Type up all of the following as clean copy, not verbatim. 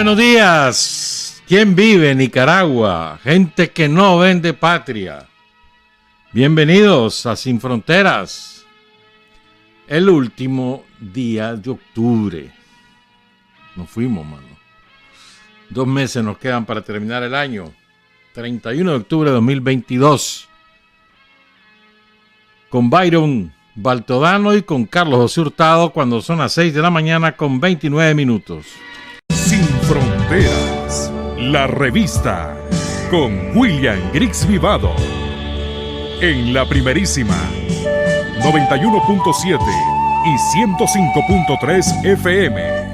buenos días. ¿Quién vive en Nicaragua? Gente que no vende patria. Bienvenidos a Sin Fronteras. El último día de octubre. Nos fuimos, mano. 2 meses nos quedan para terminar el año. 31 de octubre de 2022. Con Byron Baltodano y con Carlos José Hurtado cuando son las 6 de la mañana con 29 minutos. Sin Fronteras, la revista con William Griggs Vivado. En la primerísima 91.7 y 105.3 FM.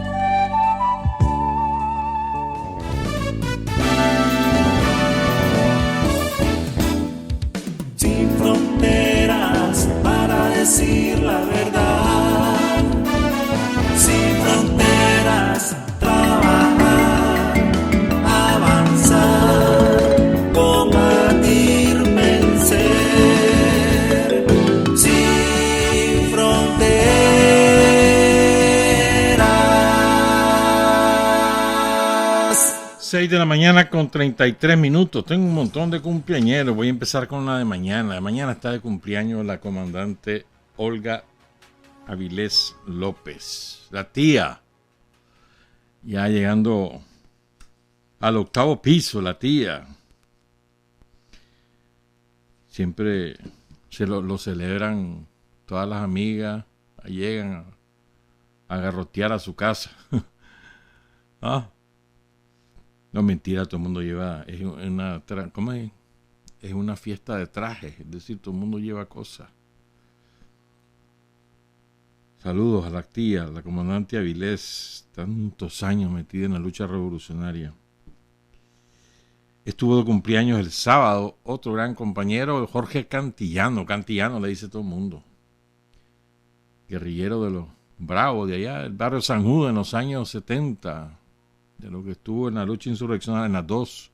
Sin fronteras para decir la verdad. Sin fronteras, trabajar, avanzar, combatir, vencer. Sin fronteras. 6 de la mañana con 33 minutos. Tengo un montón de cumpleañeros. Voy a empezar con la de mañana. Mañana está de cumpleaños la comandante Olga Avilés López, la tía. Ya llegando al 8º piso, la tía. Siempre se lo celebran todas las amigas. Llegan a garrotear a su casa. ¿Ah? No, mentira, todo el mundo lleva, ¿cómo es? Es una fiesta de trajes, es decir, todo el mundo lleva cosas. Saludos a la tía, la comandante Avilés, tantos años metida en la lucha revolucionaria. Estuvo de cumpleaños el sábado, otro gran compañero, Jorge Cantillano le dice todo el mundo. Guerrillero de los Bravos de allá, el barrio San Judas en los años 70. De lo que estuvo en la lucha insurreccional en las 2,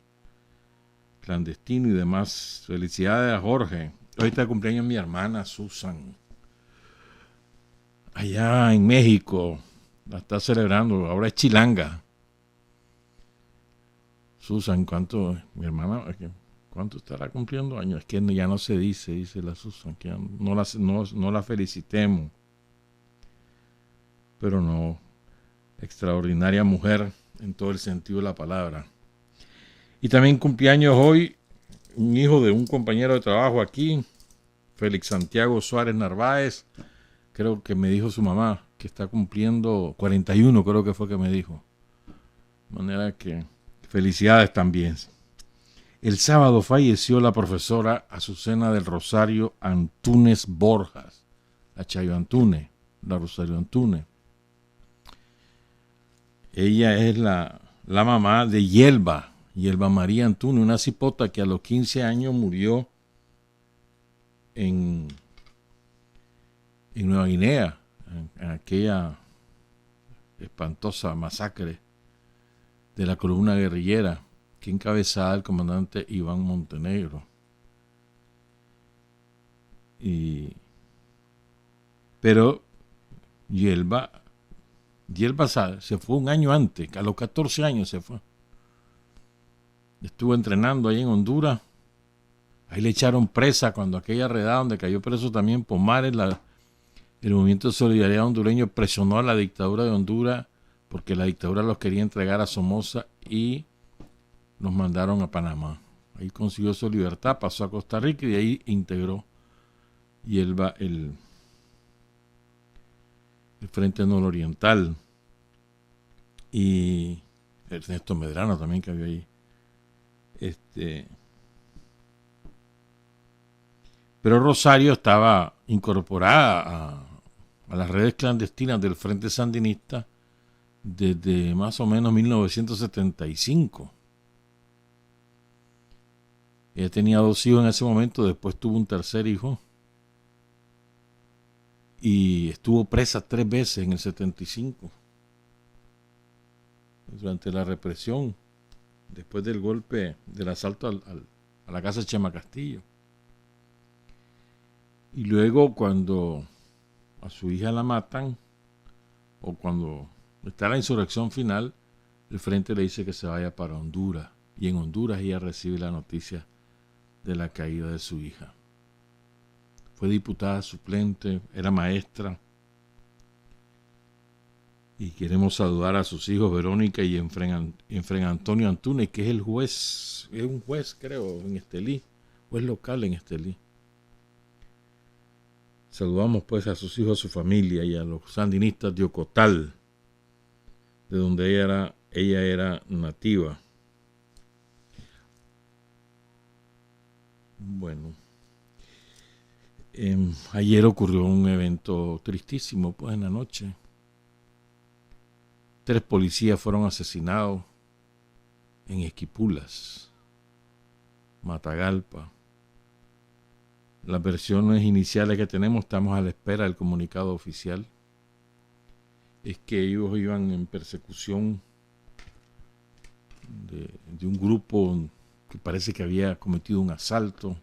clandestino y demás. Felicidades a Jorge. Hoy está de cumpleaños mi hermana Susan. Allá en México, la está celebrando. Ahora es chilanga. Susan, mi hermana, ¿cuánto estará cumpliendo años? Es que ya no se dice la Susan, que no la felicitemos. Pero no, extraordinaria mujer en todo el sentido de la palabra. Y también cumpleaños hoy un hijo de un compañero de trabajo aquí, Félix Santiago Suárez Narváez. Creo que me dijo su mamá que está cumpliendo 41, creo que fue que me dijo. De manera que felicidades también. El sábado falleció la profesora Azucena del Rosario Antúnez Borjas, la Chayo Antúnez, la Rosario Antúnez. Ella es la mamá de Yelba María Antúnez, una cipota que a los 15 años murió en Nueva Guinea, en aquella espantosa masacre de la columna guerrillera que encabezaba el comandante Iván Montenegro. Pero Yelba se fue un año antes, a los 14 años se fue. Estuvo entrenando ahí en Honduras. Ahí le echaron presa cuando aquella redada donde cayó preso también Pomares. El movimiento de solidaridad hondureño presionó a la dictadura de Honduras porque la dictadura los quería entregar a Somoza y los mandaron a Panamá. Ahí consiguió su libertad, pasó a Costa Rica y de ahí integró el Frente Nororiental, y Ernesto Medrano también que había ahí. Pero Rosario estaba incorporada a las redes clandestinas del Frente Sandinista desde más o menos 1975. Ella tenía 2 hijos en ese momento, después tuvo un tercer hijo. Y estuvo presa 3 veces en el 75. Durante la represión, después del golpe, del asalto a la casa de Chema Castillo. Y luego cuando a su hija la matan, o cuando está la insurrección final, el frente le dice que se vaya para Honduras. Y en Honduras ella recibe la noticia de la caída de su hija. Fue diputada suplente, era maestra. Y queremos saludar a sus hijos Verónica y Efren Antonio Antunes, que es el juez, es un juez creo en Estelí, juez local en Estelí. Saludamos pues a sus hijos, a su familia y a los sandinistas de Ocotal, de donde ella era nativa. Bueno, ayer ocurrió un evento tristísimo pues en la noche. 3 policías fueron asesinados en Esquipulas, Matagalpa. Las versiones iniciales que tenemos, estamos a la espera del comunicado oficial, es que ellos iban en persecución de un grupo que parece que había cometido un asalto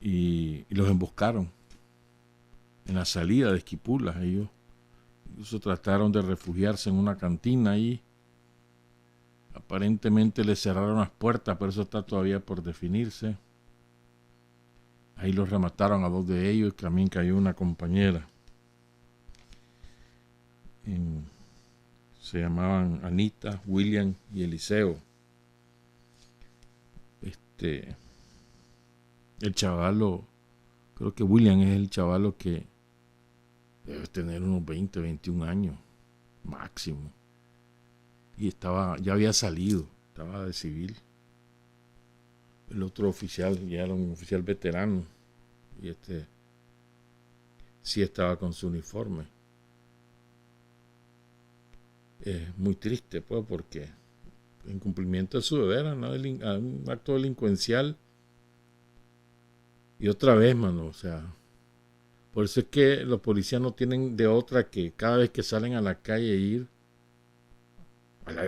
y los emboscaron en la salida de Esquipulas. Ellos incluso trataron de refugiarse en una cantina y aparentemente les cerraron las puertas, pero eso está todavía por definirse. Ahí los remataron a 2 de ellos y también cayó una compañera. Se llamaban Anita, William y Eliseo. El chavalo, creo que William es el chavalo que debe tener unos 20, 21 años máximo. Y ya había salido, estaba de civil. El otro oficial ya era un oficial veterano y sí estaba con su uniforme. Es muy triste pues, porque en cumplimiento de su deber a un acto delincuencial. Y otra vez, mano, o sea, por eso es que los policías no tienen de otra que cada vez que salen a la calle ir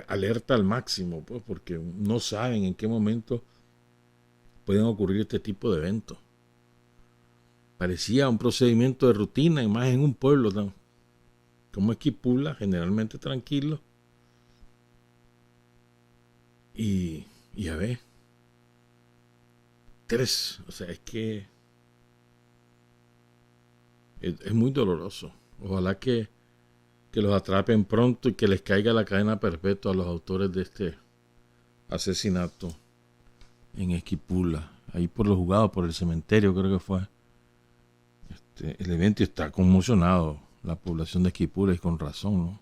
alerta al máximo, pues, porque no saben en qué momento pueden ocurrir este tipo de eventos. Parecía un procedimiento de rutina, y más en un pueblo como Esquipulas, generalmente tranquilo. Y a ver, 3, o sea, es que es muy doloroso. Ojalá que los atrapen pronto y que les caiga la cadena perpetua a los autores de este asesinato en Esquipulas, ahí por los Jugados, por el cementerio creo que fue. El evento está conmocionado la población de Esquipulas y con razón, ¿no?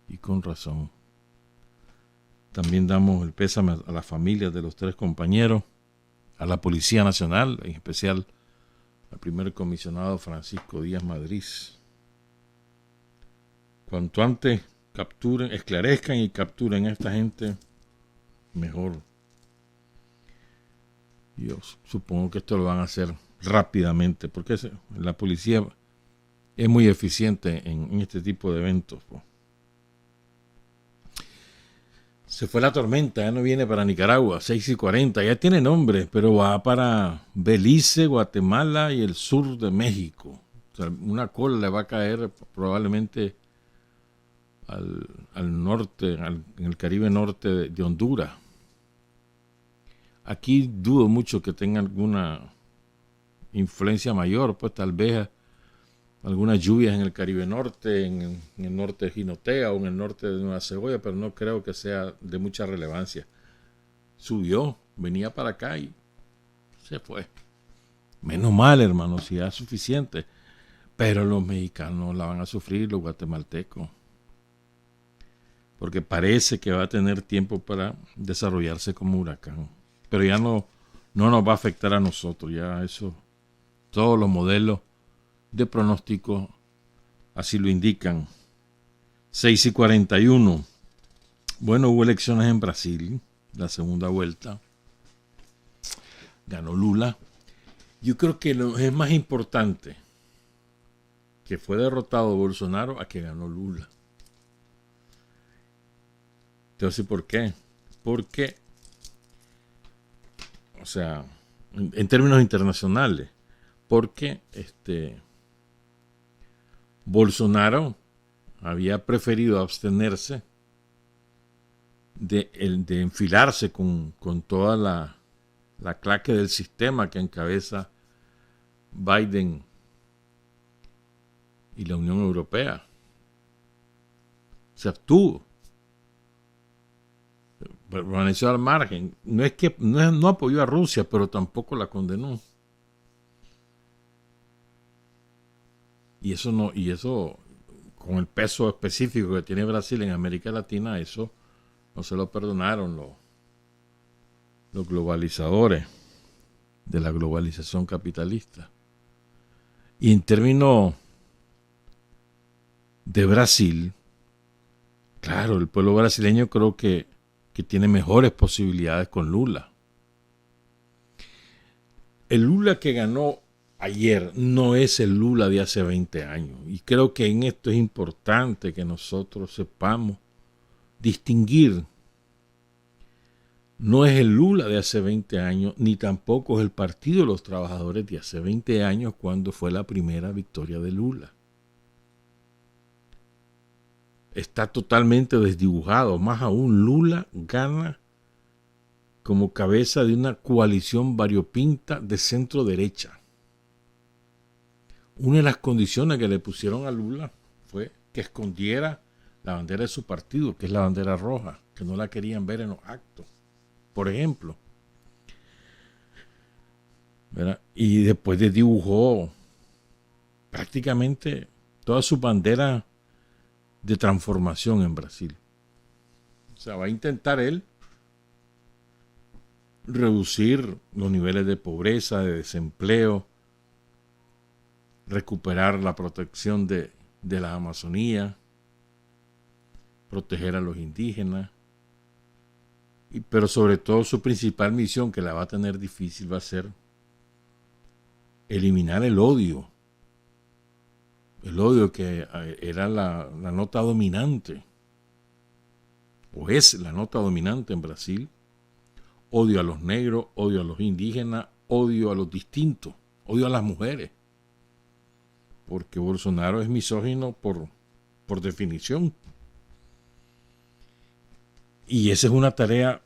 Y con razón. También damos el pésame a las familias de los 3 compañeros, a la Policía Nacional, en especial al primer comisionado Francisco Díaz Madrid. Cuanto antes esclarezcan y capturen a esta gente, mejor. Yo supongo que esto lo van a hacer rápidamente, porque la policía es muy eficiente en este tipo de eventos. Pues. Se fue la tormenta, ya no viene para Nicaragua, 6:40, ya tiene nombre, pero va para Belice, Guatemala y el sur de México. O sea, una cola le va a caer probablemente al norte, en el Caribe norte de Honduras. Aquí dudo mucho que tenga alguna influencia mayor, pues tal vez algunas lluvias en el Caribe norte, en el norte de Jinotea o en el norte de Nueva Segovia, pero no creo que sea de mucha relevancia. Subió, venía para acá y se fue. Menos mal, hermano, si ya es suficiente. Pero los mexicanos la van a sufrir, los guatemaltecos. Porque parece que va a tener tiempo para desarrollarse como huracán. Pero ya no nos va a afectar a nosotros. Ya eso, todos los modelos de pronóstico así lo indican. 6:41. Bueno, hubo elecciones en Brasil, la segunda vuelta. Ganó Lula. Yo creo que es más importante que fue derrotado Bolsonaro a que ganó Lula. Entonces, ¿por qué? Porque, o sea, en términos internacionales, porque Bolsonaro había preferido abstenerse de enfilarse con toda la claque del sistema que encabeza Biden y la Unión Europea. Se abstuvo, permaneció al margen. No apoyó a Rusia, pero tampoco la condenó. Y eso con el peso específico que tiene Brasil en América Latina, eso no se lo perdonaron los globalizadores de la globalización capitalista. Y en términos de Brasil, claro, el pueblo brasileño creo que tiene mejores posibilidades con Lula. El Lula que ganó ayer no es el Lula de hace 20 años. Y creo que en esto es importante que nosotros sepamos distinguir. No es el Lula de hace 20 años, ni tampoco es el Partido de los Trabajadores de hace 20 años, cuando fue la primera victoria de Lula. Está totalmente desdibujado. Más aún, Lula gana como cabeza de una coalición variopinta de centro derecha. Una de las condiciones que le pusieron a Lula fue que escondiera la bandera de su partido, que es la bandera roja, que no la querían ver en los actos, por ejemplo. ¿Verdad? Y después desdibujó prácticamente toda su bandera de transformación en Brasil. O sea, va a intentar él reducir los niveles de pobreza, de desempleo, recuperar la protección de la Amazonía, proteger a los indígenas, pero sobre todo su principal misión, que la va a tener difícil, va a ser eliminar el odio que era la nota dominante, o es la nota dominante en Brasil. Odio a los negros, odio a los indígenas, odio a los distintos, odio a las mujeres. Porque Bolsonaro es misógino por definición. Y esa es una tarea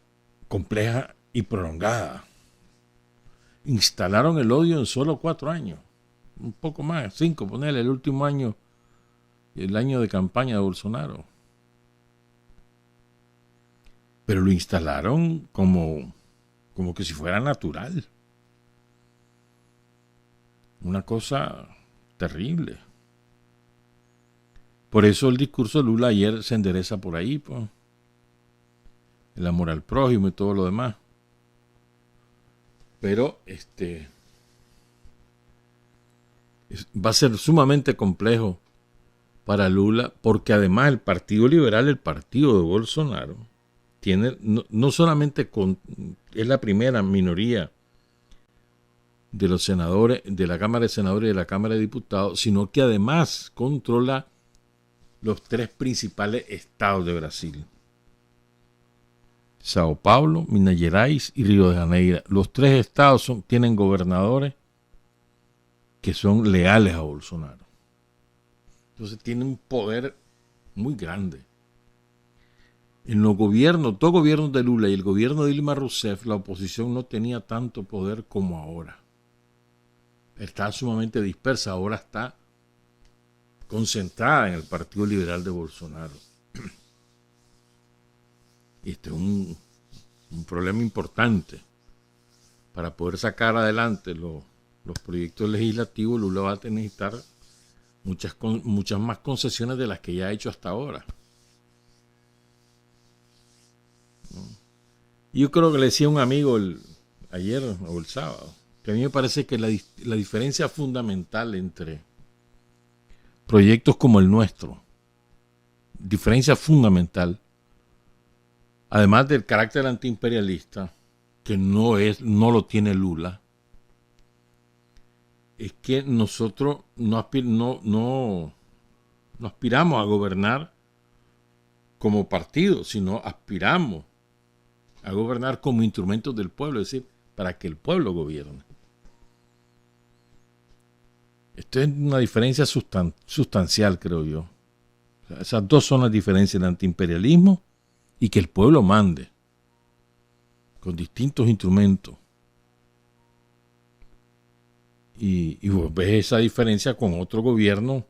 compleja y prolongada. Instalaron el odio en solo 4 años. Un poco más, 5, ponerle el último año, el año de campaña de Bolsonaro. Pero lo instalaron como que si fuera natural. Una cosa terrible. Por eso el discurso de Lula ayer se endereza por ahí, pues. El amor al prójimo y todo lo demás. Pero va a ser sumamente complejo para Lula, porque además el Partido Liberal, el partido de Bolsonaro, tiene no solamente es la primera minoría de los senadores, de la Cámara de Senadores y de la Cámara de Diputados, sino que además controla los 3 principales estados de Brasil: Sao Paulo, Minas Gerais y Río de Janeiro. Los 3 estados tienen gobernadores que son leales a Bolsonaro. Entonces tiene un poder muy grande. En los gobiernos, todo gobierno de Lula y el gobierno de Dilma Rousseff, la oposición no tenía tanto poder como ahora. Está sumamente dispersa, ahora está concentrada en el Partido Liberal de Bolsonaro. Y este es un problema importante. Para poder sacar adelante los proyectos legislativos, Lula va a necesitar muchas más concesiones de las que ya ha hecho hasta ahora. Yo creo que le decía a un amigo ayer o el sábado, que a mí me parece que la diferencia fundamental entre proyectos como el nuestro, diferencia fundamental, además del carácter antiimperialista, que no lo tiene Lula, es que nosotros no aspiramos a gobernar como partido, sino aspiramos a gobernar como instrumentos del pueblo, es decir, para que el pueblo gobierne. Esto es una diferencia sustancial, creo yo. O Esas dos son las diferencias del antiimperialismo y que el pueblo mande con distintos instrumentos. Y vos ves esa diferencia con otro gobierno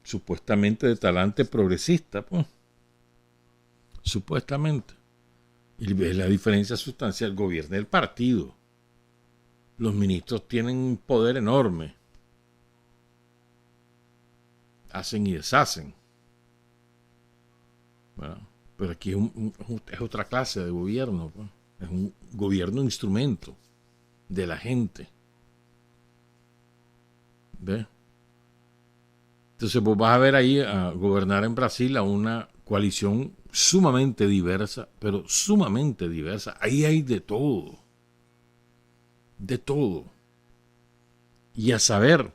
supuestamente de talante progresista, pues. Supuestamente. Y ves la diferencia sustancial. Gobierna el partido. Los ministros tienen un poder enorme. Hacen y deshacen. Bueno, pero aquí es otra clase de gobierno, pues. Es un gobierno instrumento de la gente. ¿Ves? Entonces vos vas a ver ahí a gobernar en Brasil a una coalición sumamente diversa, pero sumamente diversa. Ahí hay de todo. De todo. Y a saber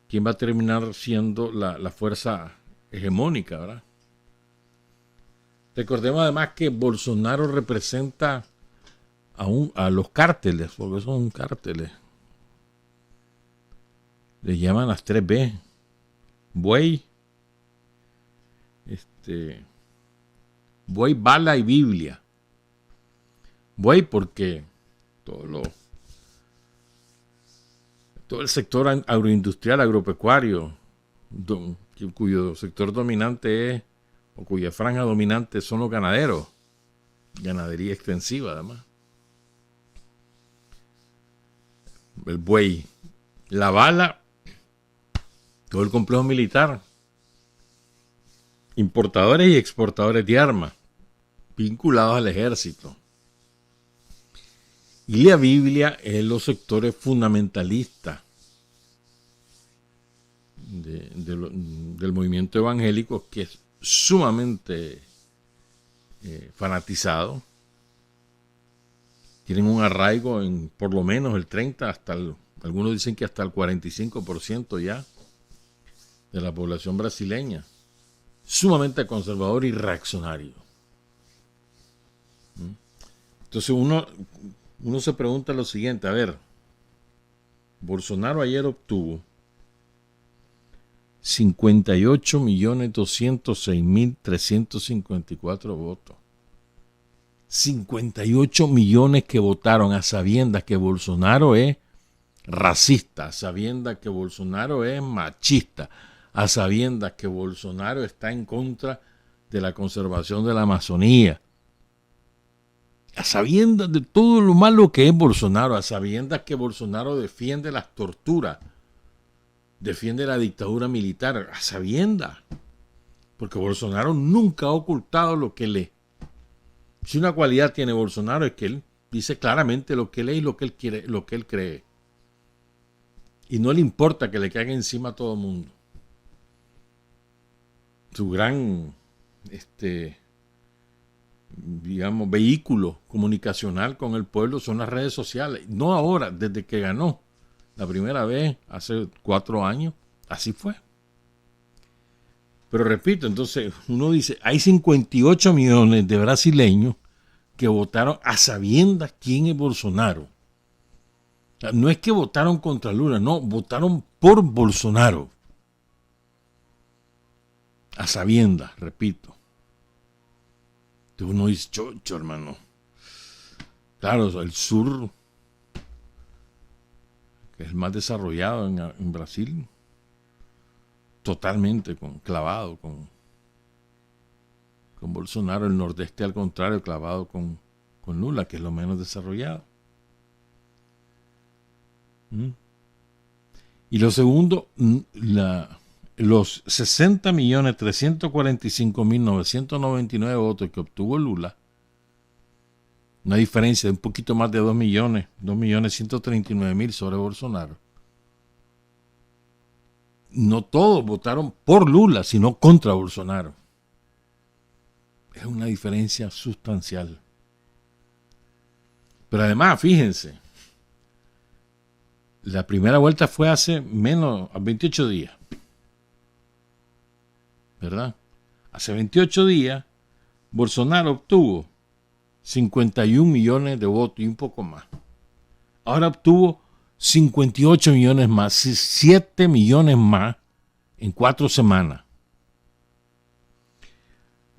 quién va a terminar siendo la fuerza hegemónica, ¿verdad? Recordemos además que Bolsonaro representa a los cárteles, porque son cárteles. Le llaman las 3B. Buey, buey, bala y Biblia. Buey porque todo el sector agroindustrial, agropecuario, cuyo sector dominante es, o cuya franja dominante son los ganaderos. Ganadería extensiva, además. El buey. La bala, todo el complejo militar. Importadores y exportadores de armas, vinculados al ejército. Y la Biblia es los sectores fundamentalistas del movimiento evangélico, que es sumamente fanatizado. Tienen un arraigo en por lo menos el 30, algunos dicen que hasta el 45% ya de la población brasileña. Sumamente conservador y reaccionario. Entonces uno se pregunta lo siguiente, a ver, Bolsonaro ayer obtuvo 58.206.354 votos. 58 millones que votaron a sabiendas que Bolsonaro es racista, a sabiendas que Bolsonaro es machista, a sabiendas que Bolsonaro está en contra de la conservación de la Amazonía, a sabiendas de todo lo malo que es Bolsonaro, a sabiendas que Bolsonaro defiende las torturas, defiende la dictadura militar, a sabiendas, porque Bolsonaro nunca ha ocultado lo que lee. Si una cualidad tiene Bolsonaro es que él dice claramente lo que lee y lo que él quiere, lo que él cree. Y no le importa que le caiga encima a todo el mundo. Su gran, digamos, vehículo comunicacional con el pueblo son las redes sociales. No ahora, desde que ganó la primera vez, hace 4 años, así fue. Pero repito, entonces uno dice, hay 58 millones de brasileños que votaron a sabiendas quién es Bolsonaro. O sea, no es que votaron contra Lula, no, votaron por Bolsonaro. A sabiendas, repito. Entonces uno dice, chocho, hermano. Claro, el sur, que es el más desarrollado en Brasil, totalmente clavado con Bolsonaro. El nordeste, al contrario, clavado con Lula, que es lo menos desarrollado. Y lo segundo, los 60.345.999 votos que obtuvo Lula, una diferencia de un poquito más de 2.139.000 sobre Bolsonaro. No todos votaron por Lula, sino contra Bolsonaro. Es una diferencia sustancial. Pero además, fíjense, la primera vuelta fue hace menos, 28 días. ¿Verdad? Hace 28 días, Bolsonaro obtuvo 51 millones de votos y un poco más. Ahora obtuvo 58 millones más, 7 millones más en 4 semanas.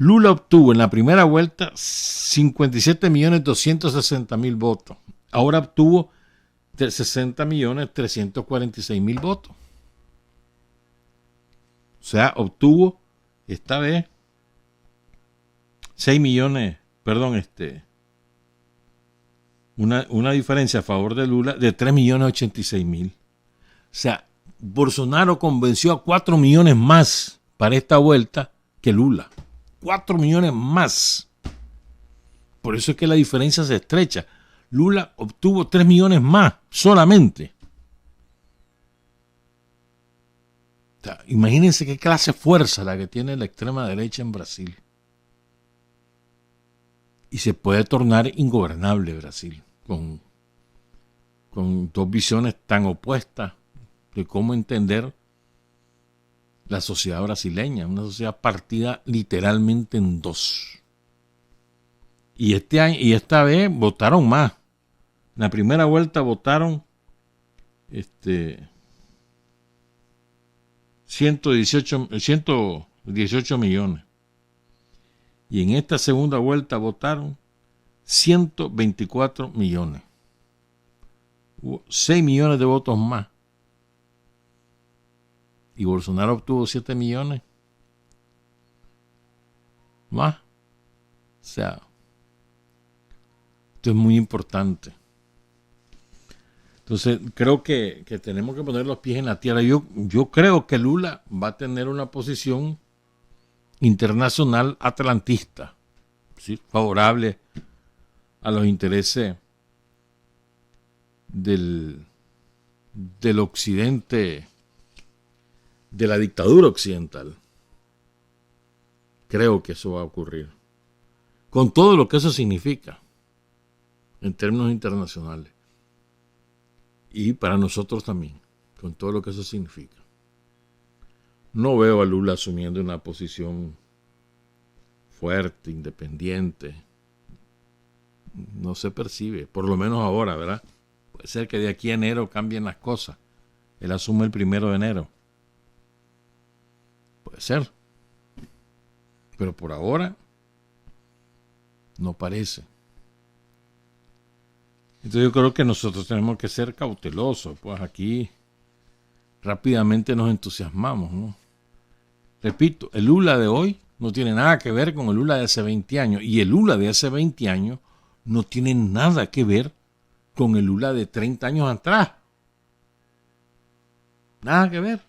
Lula obtuvo en la primera vuelta 57.260.000 votos. Ahora obtuvo 60.346.000 votos. O sea, obtuvo esta vez 6 millones, perdón, una diferencia a favor de Lula de 3.086.000. O sea, Bolsonaro convenció a 4 millones más para esta vuelta que Lula. 4 millones más. Por eso es que la diferencia se estrecha. Lula obtuvo 3 millones más solamente. O sea, imagínense qué clase de fuerza la que tiene la extrema derecha en Brasil. Y se puede tornar ingobernable Brasil con dos visiones tan opuestas de cómo entender la sociedad brasileña, una sociedad partida literalmente en dos. Y esta vez votaron más. En la primera vuelta votaron 118 millones. Y en esta segunda vuelta votaron 124 millones. Hubo 6 millones de votos más. Y Bolsonaro obtuvo 7 millones más. O sea, esto es muy importante. Entonces, creo que tenemos que poner los pies en la tierra. Yo creo que Lula va a tener una posición internacional atlantista, ¿sí? Favorable a los intereses del occidente, de la dictadura occidental. Creo que eso va a ocurrir. Con todo lo que eso significa en términos internacionales. Y para nosotros también, con todo lo que eso significa. No veo a Lula asumiendo una posición fuerte, independiente. No se percibe, por lo menos ahora, ¿verdad? Puede ser que de aquí a enero cambien las cosas. Él asume el 1 de enero. Puede ser. Pero por ahora no parece. Entonces yo creo que nosotros tenemos que ser cautelosos. Pues aquí rápidamente nos entusiasmamos, ¿no? Repito, el Lula de hoy no tiene nada que ver con el Lula de hace 20 años. Y el Lula de hace 20 años no tiene nada que ver con el Lula de 30 años atrás. Nada que ver.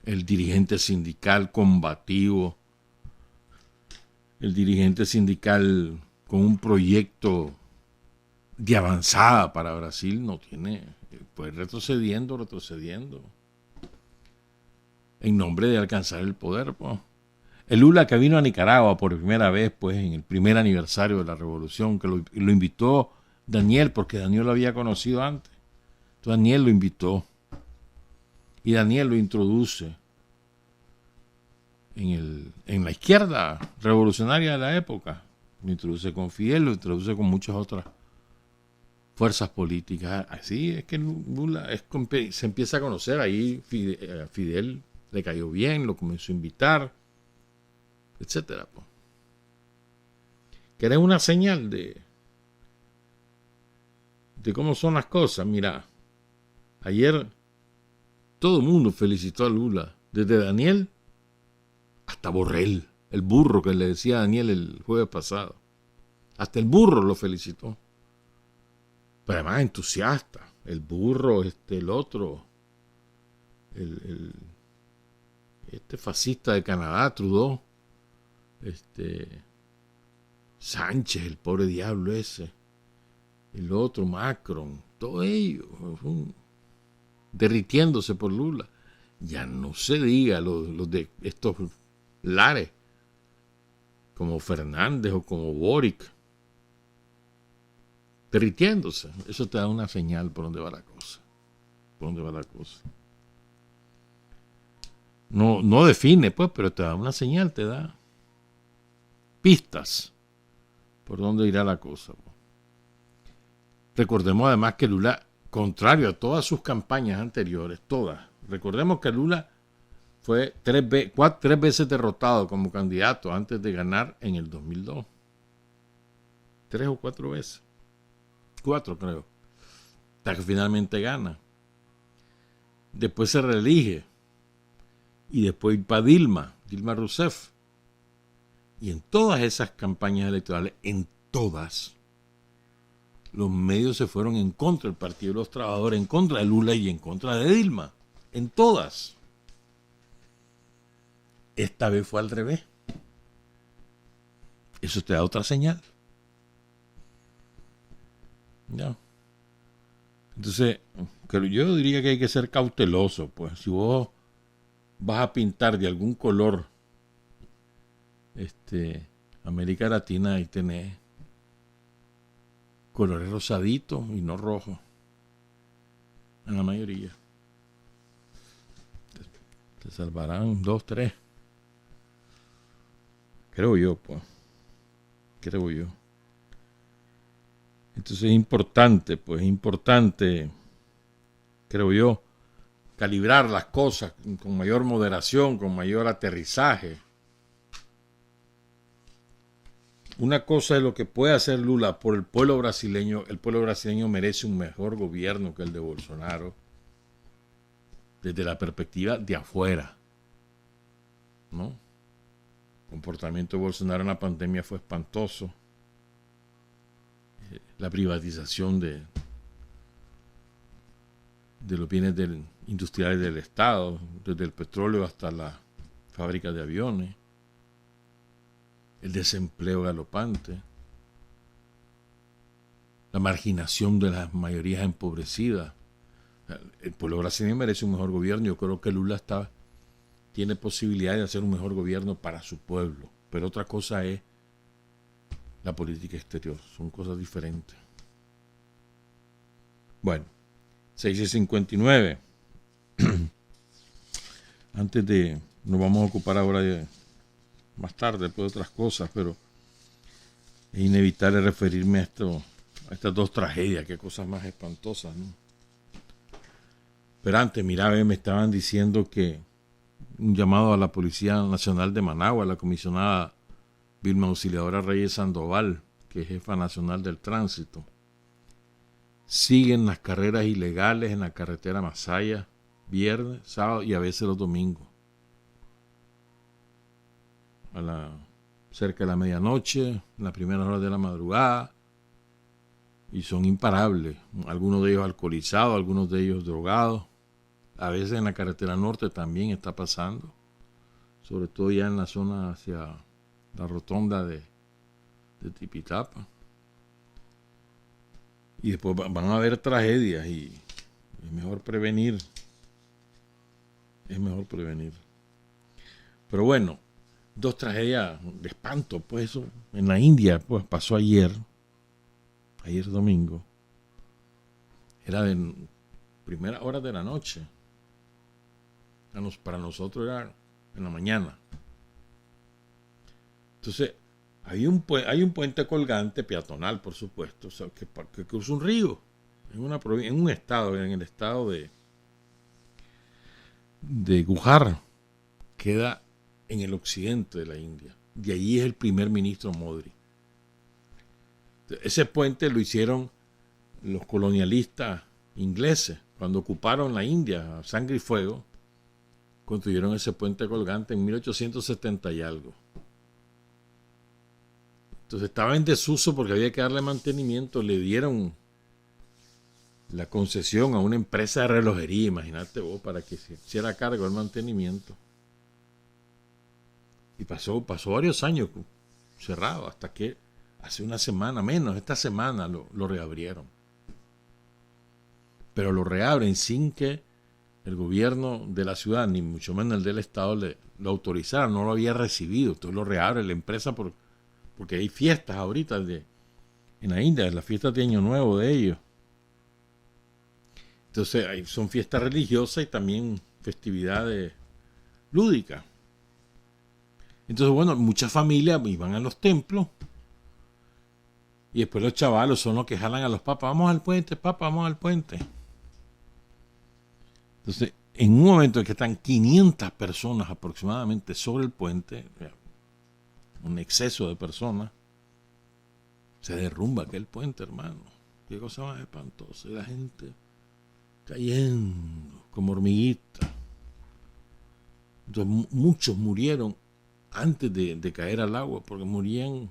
El dirigente sindical combativo, el dirigente sindical con un proyecto de avanzada para Brasil no tiene, pues retrocediendo en nombre de alcanzar el poder, pues. El Lula que vino a Nicaragua por primera vez, pues en el primer aniversario de la revolución, que lo invitó Daniel, porque Daniel lo había conocido antes. Entonces Daniel lo invitó y Daniel lo introduce en la izquierda revolucionaria de la época. Lo introduce con Fidel, lo introduce con muchas otras fuerzas políticas. Así es que Lula se empieza a conocer. Ahí Fidel le cayó bien, lo comenzó a invitar, etcétera. ¿Querés una señal de cómo son las cosas? Mira, ayer todo el mundo felicitó a Lula, desde Daniel hasta Borrell, el burro que le decía a Daniel el jueves pasado. Hasta el burro lo felicitó. Pero además entusiasta. El burro, el otro, este fascista de Canadá, Trudeau, Sánchez, el pobre diablo ese, el otro, Macron, todo ello, derritiéndose por Lula. Ya no se diga los de estos lares, como Fernández o como Boric, derritiéndose. Eso te da una señal por dónde va la cosa. No define, pues, pero te da una señal, te da pistas por dónde irá la cosa. Recordemos además que Lula, contrario a todas sus campañas anteriores, recordemos que Lula fue tres veces derrotado como candidato antes de ganar en el 2002. 3 o 4 veces. 4 creo. Hasta que finalmente gana. Después se reelige. Y después para Dilma Rousseff. Y en todas esas campañas electorales, en todas, los medios se fueron en contra del Partido de los Trabajadores, en contra de Lula y en contra de Dilma. En todas. Esta vez fue al revés. Eso te da otra señal. Ya. Entonces, yo diría que hay que ser cauteloso, pues. Si vos vas a pintar de algún color América Latina, ahí tenés colores rosaditos y no rojos. En la mayoría. Te salvarán 2, 3. Creo yo, pues. Creo yo. Entonces es importante, creo yo, calibrar las cosas con mayor moderación, con mayor aterrizaje. Una cosa es lo que puede hacer Lula por el pueblo brasileño. El pueblo brasileño merece un mejor gobierno que el de Bolsonaro, desde la perspectiva de afuera, ¿no? El comportamiento de Bolsonaro en la pandemia fue espantoso. La privatización de los bienes industriales del Estado, desde el petróleo hasta la fábrica de aviones, el desempleo galopante, la marginación de las mayorías empobrecidas. El pueblo brasileño merece un mejor gobierno. Yo creo que Lula tiene posibilidad de hacer un mejor gobierno para su pueblo, pero otra cosa es la política exterior. Son cosas diferentes. Bueno, 6:59. Nos vamos a ocupar ahora más tarde de otras cosas, pero es inevitable referirme a estas dos tragedias. Qué cosas más espantosas, ¿no? Pero antes, mira, me estaban diciendo que un llamado a la Policía Nacional de Managua, la comisionada Vilma Auxiliadora Reyes Sandoval, que es jefa nacional del tránsito, siguen las carreras ilegales en la carretera Masaya, viernes, sábado y a veces los domingos. Cerca de la medianoche, en las primeras horas de la madrugada, y son imparables. Algunos de ellos alcoholizados, algunos de ellos drogados. A veces en la carretera norte también está pasando, sobre todo ya en la zona hacia la rotonda de Tipitapa. Y después van a haber tragedias y es mejor prevenir. Pero bueno, dos tragedias de espanto, pues eso en la India, pues pasó ayer domingo. Era de primera hora de la noche. Para nosotros era en la mañana. Entonces, hay un puente colgante peatonal, por supuesto, o sea, que cruza un río en el estado de Gujar, queda en el occidente de la India. De allí es el primer ministro Modi. Ese puente lo hicieron los colonialistas ingleses cuando ocuparon la India a sangre y fuego. Construyeron ese puente colgante en 1870 y algo. Entonces estaba en desuso porque había que darle mantenimiento. Le dieron la concesión a una empresa de relojería, imagínate vos, para que se hiciera cargo del mantenimiento. Y pasó varios años cerrado, hasta que hace una semana, menos, esta semana lo reabrieron. Pero lo reabren sin que el gobierno de la ciudad, ni mucho menos el del estado, lo autorizara, no lo había recibido. Entonces lo reabre la empresa porque hay fiestas ahorita en la India, las fiestas de Año Nuevo de ellos. Entonces son fiestas religiosas y también festividades lúdicas. Entonces, bueno, muchas familias iban a los templos y después los chavalos son los que jalan a los papas. Vamos al puente, papá, vamos al puente. Entonces, en un momento en que están 500 personas aproximadamente sobre el puente, un exceso de personas, se derrumba aquel puente, hermano. Qué cosa más espantosa. Y la gente cayendo como hormiguitas. Entonces, muchos murieron antes de caer al agua, porque morían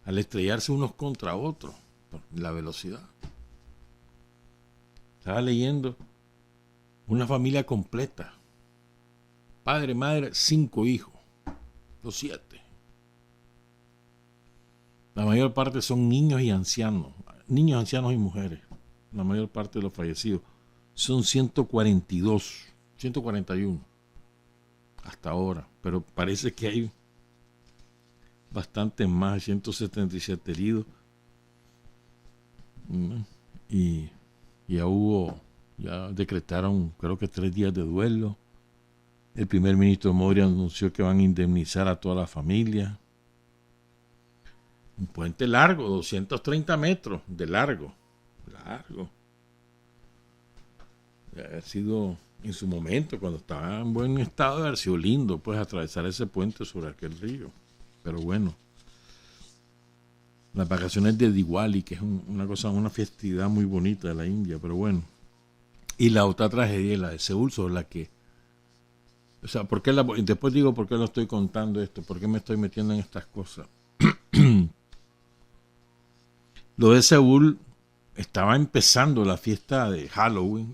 al estrellarse unos contra otros por la velocidad. Estaba leyendo una familia completa, padre, madre, 5 hijos, los 7. La mayor parte son niños y ancianos y mujeres. La mayor parte de los fallecidos son 141 hasta ahora, pero parece que hay bastantes más, 177 heridos. Y ya decretaron, creo que 3 días de duelo. El primer ministro Modi anunció que van a indemnizar a toda la familia. Un puente largo, 230 metros de largo. De haber sido, en su momento, cuando estaba en buen estado, de haber sido lindo, pues, atravesar ese puente sobre aquel río. Pero bueno, las vacaciones de Diwali, que es una festividad muy bonita de la India, pero bueno. Y la otra tragedia, la de Seúl, sobre la que, o sea, después digo por qué lo estoy contando esto, por qué me estoy metiendo en estas cosas. Lo de Seúl, estaba empezando la fiesta de Halloween,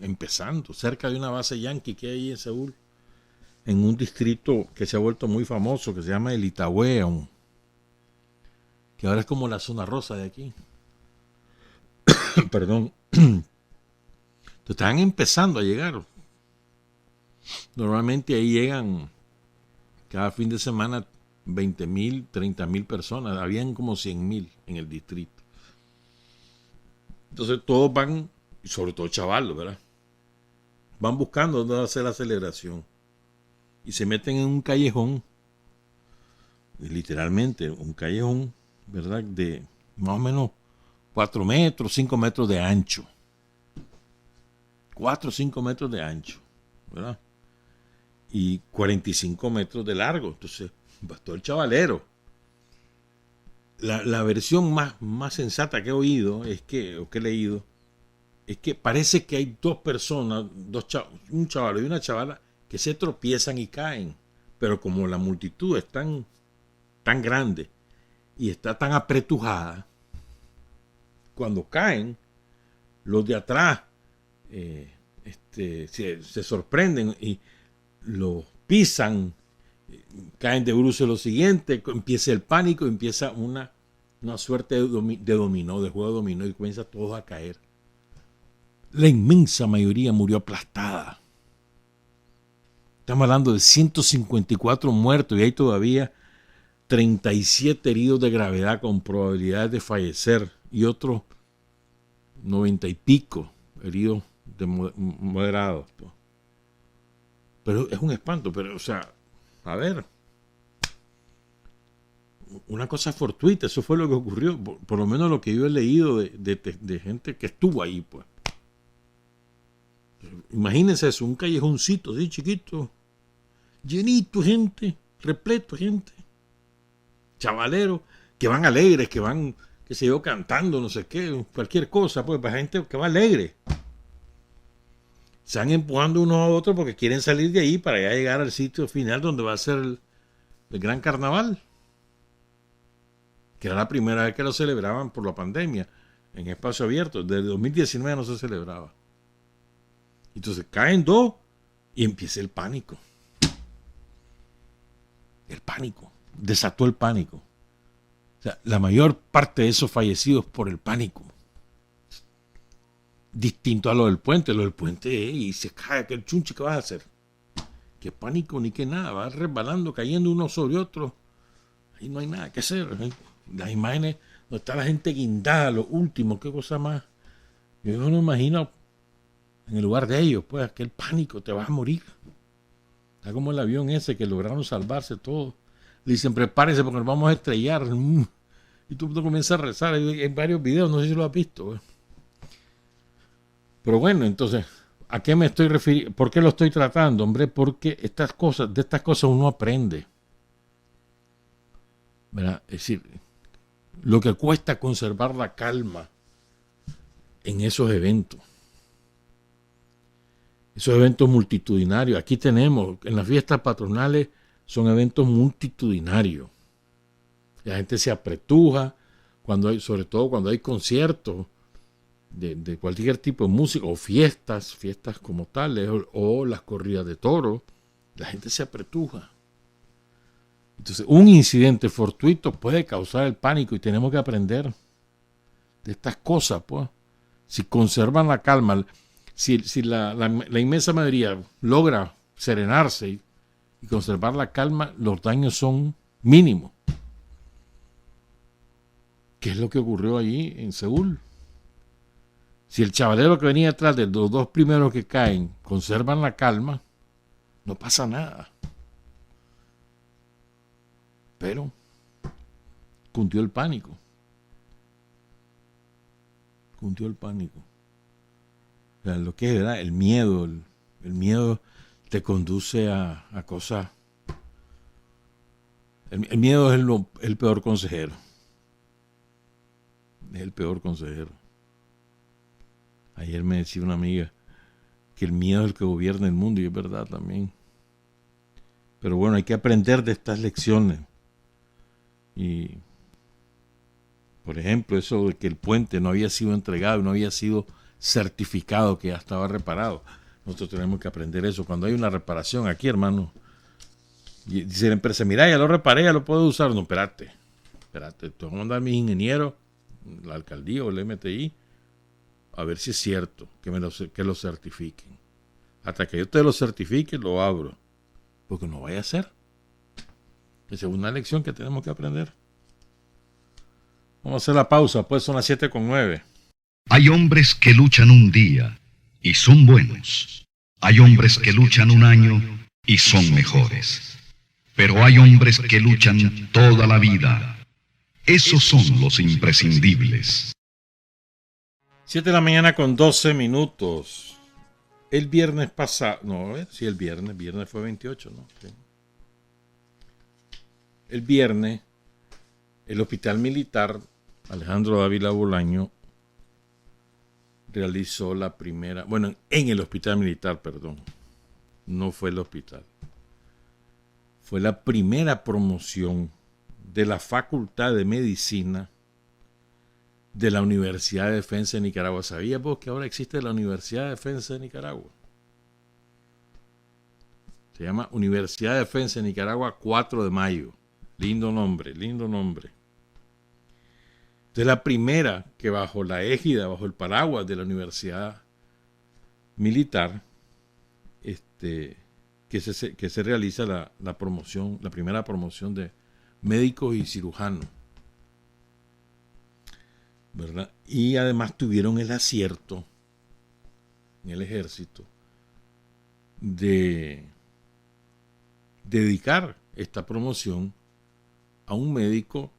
cerca de una base yanqui que hay en Seúl, en un distrito que se ha vuelto muy famoso, que se llama el Itaewon, que ahora es como la zona rosa de aquí. Perdón. Entonces, estaban empezando a llegar. Normalmente ahí llegan cada fin de semana 20,000, 30,000 personas. Habían como 100,000 en el distrito. Entonces todos van, y sobre todo chavalos, ¿verdad? Van buscando dónde hacer la celebración. Y se meten en un callejón, literalmente un callejón, ¿verdad? De más o menos 4 metros, 5 metros de ancho. 4 o 5 metros de ancho, ¿verdad? Y 45 metros de largo. Entonces, bastó el chavalero. La versión más sensata que he oído, que he leído, es que parece que hay 2 personas, un chaval y una chavala, que se tropiezan y caen. Pero como la multitud es tan grande y está tan apretujada, cuando caen, los de atrás se sorprenden y los pisan, caen de bruces lo siguiente, empieza el pánico, empieza una suerte de dominó, de juego de dominó, y comienza todos a caer. La inmensa mayoría murió aplastada. Estamos hablando de 154 muertos y hay todavía 37 heridos de gravedad con probabilidades de fallecer y otros 90 y pico heridos de moderados. Pero es un espanto, pero, o sea, a ver, una cosa fortuita, eso fue lo que ocurrió, por lo menos lo que yo he leído de gente que estuvo ahí, pues. Imagínense eso, un callejoncito así chiquito, llenito de gente, repleto de gente, chavaleros, que van alegres, que van, qué sé yo, cantando, no sé qué, cualquier cosa, pues, para gente que va alegre. Se van empujando unos a otros porque quieren salir de ahí para ya llegar al sitio final donde va a ser el gran carnaval, que era la primera vez que lo celebraban por la pandemia, en espacio abierto. Desde 2019 no se celebraba. Entonces caen 2 y empieza el pánico. El pánico. Desató el pánico. O sea, la mayor parte de esos fallecidos por el pánico. Distinto a lo del puente. Lo del puente y se cae aquel chunche, ¿qué vas a hacer? Qué pánico ni qué nada. Va resbalando, cayendo uno sobre otro. Ahí no hay nada que hacer. Las imágenes donde está la gente guindada, lo último, qué cosa más. Yo no me imagino en el lugar de ellos, pues, aquel pánico, te vas a morir. Está como el avión ese que lograron salvarse todos. Le dicen, prepárese porque nos vamos a estrellar. Y tú comienzas a rezar. Hay varios videos, no sé si lo has visto. Pero bueno, entonces, ¿A qué me estoy refiriendo? ¿Por qué lo estoy tratando, hombre? Porque de estas cosas uno aprende. ¿Verdad? Es decir, lo que cuesta conservar la calma en esos eventos. Esos eventos multitudinarios. Aquí tenemos, en las fiestas patronales, son eventos multitudinarios. La gente se apretuja, sobre todo cuando hay conciertos de cualquier tipo de música, o fiestas como tales, o las corridas de toros. La gente se apretuja. Entonces, un incidente fortuito puede causar el pánico y tenemos que aprender de estas cosas, pues. Si conservan la calma, si la inmensa mayoría logra serenarse y conservar la calma, los daños son mínimos. ¿Qué es lo que ocurrió allí en Seúl? Si el chavalero que venía atrás de los dos primeros que caen conservan la calma, no pasa nada. Pero cundió el pánico. Cundió el pánico. O sea, lo que es, ¿verdad? El miedo. El miedo te conduce a cosas. El miedo es el peor consejero. Es el peor consejero. Ayer me decía una amiga que el miedo es el que gobierna el mundo, y es verdad también. Pero bueno, hay que aprender de estas lecciones. Y, por ejemplo, eso de que el puente no había sido entregado, no había sido certificado que ya estaba reparado. Nosotros tenemos que aprender eso. Cuando hay una reparación aquí, hermano, y dice la empresa, mira, ya lo reparé, ya lo puedo usar. No, espérate, tengo que mandar a mis ingenieros, la alcaldía o el MTI, a ver si es cierto, que lo certifiquen. Hasta que yo te lo certifique, lo abro. Porque no vaya a ser. Esa es una lección que tenemos que aprender. Vamos a hacer la pausa, pues son las 7:09. Hay hombres que luchan un día y son buenos. Hay hombres que luchan un año y son mejores. Pero hay hombres que luchan toda la vida. Esos son los imprescindibles. 7:12 a.m. El viernes pasado, el viernes fue 28, ¿no? Sí. El viernes, el Hospital Militar Alejandro Dávila Bolaño realizó la primera, en el Hospital Militar, perdón, no fue el hospital, fue la primera promoción de la Facultad de Medicina de la Universidad de Defensa de Nicaragua. ¿Sabías vos que ahora existe la Universidad de Defensa de Nicaragua? Se llama Universidad de Defensa de Nicaragua 4 de Mayo. Lindo nombre, lindo nombre. Es la primera que bajo la égida, bajo el paraguas de la Universidad Militar, que se realiza la promoción, la primera promoción de médicos y cirujanos, ¿verdad? Y además tuvieron el acierto en el ejército de dedicar esta promoción a un médico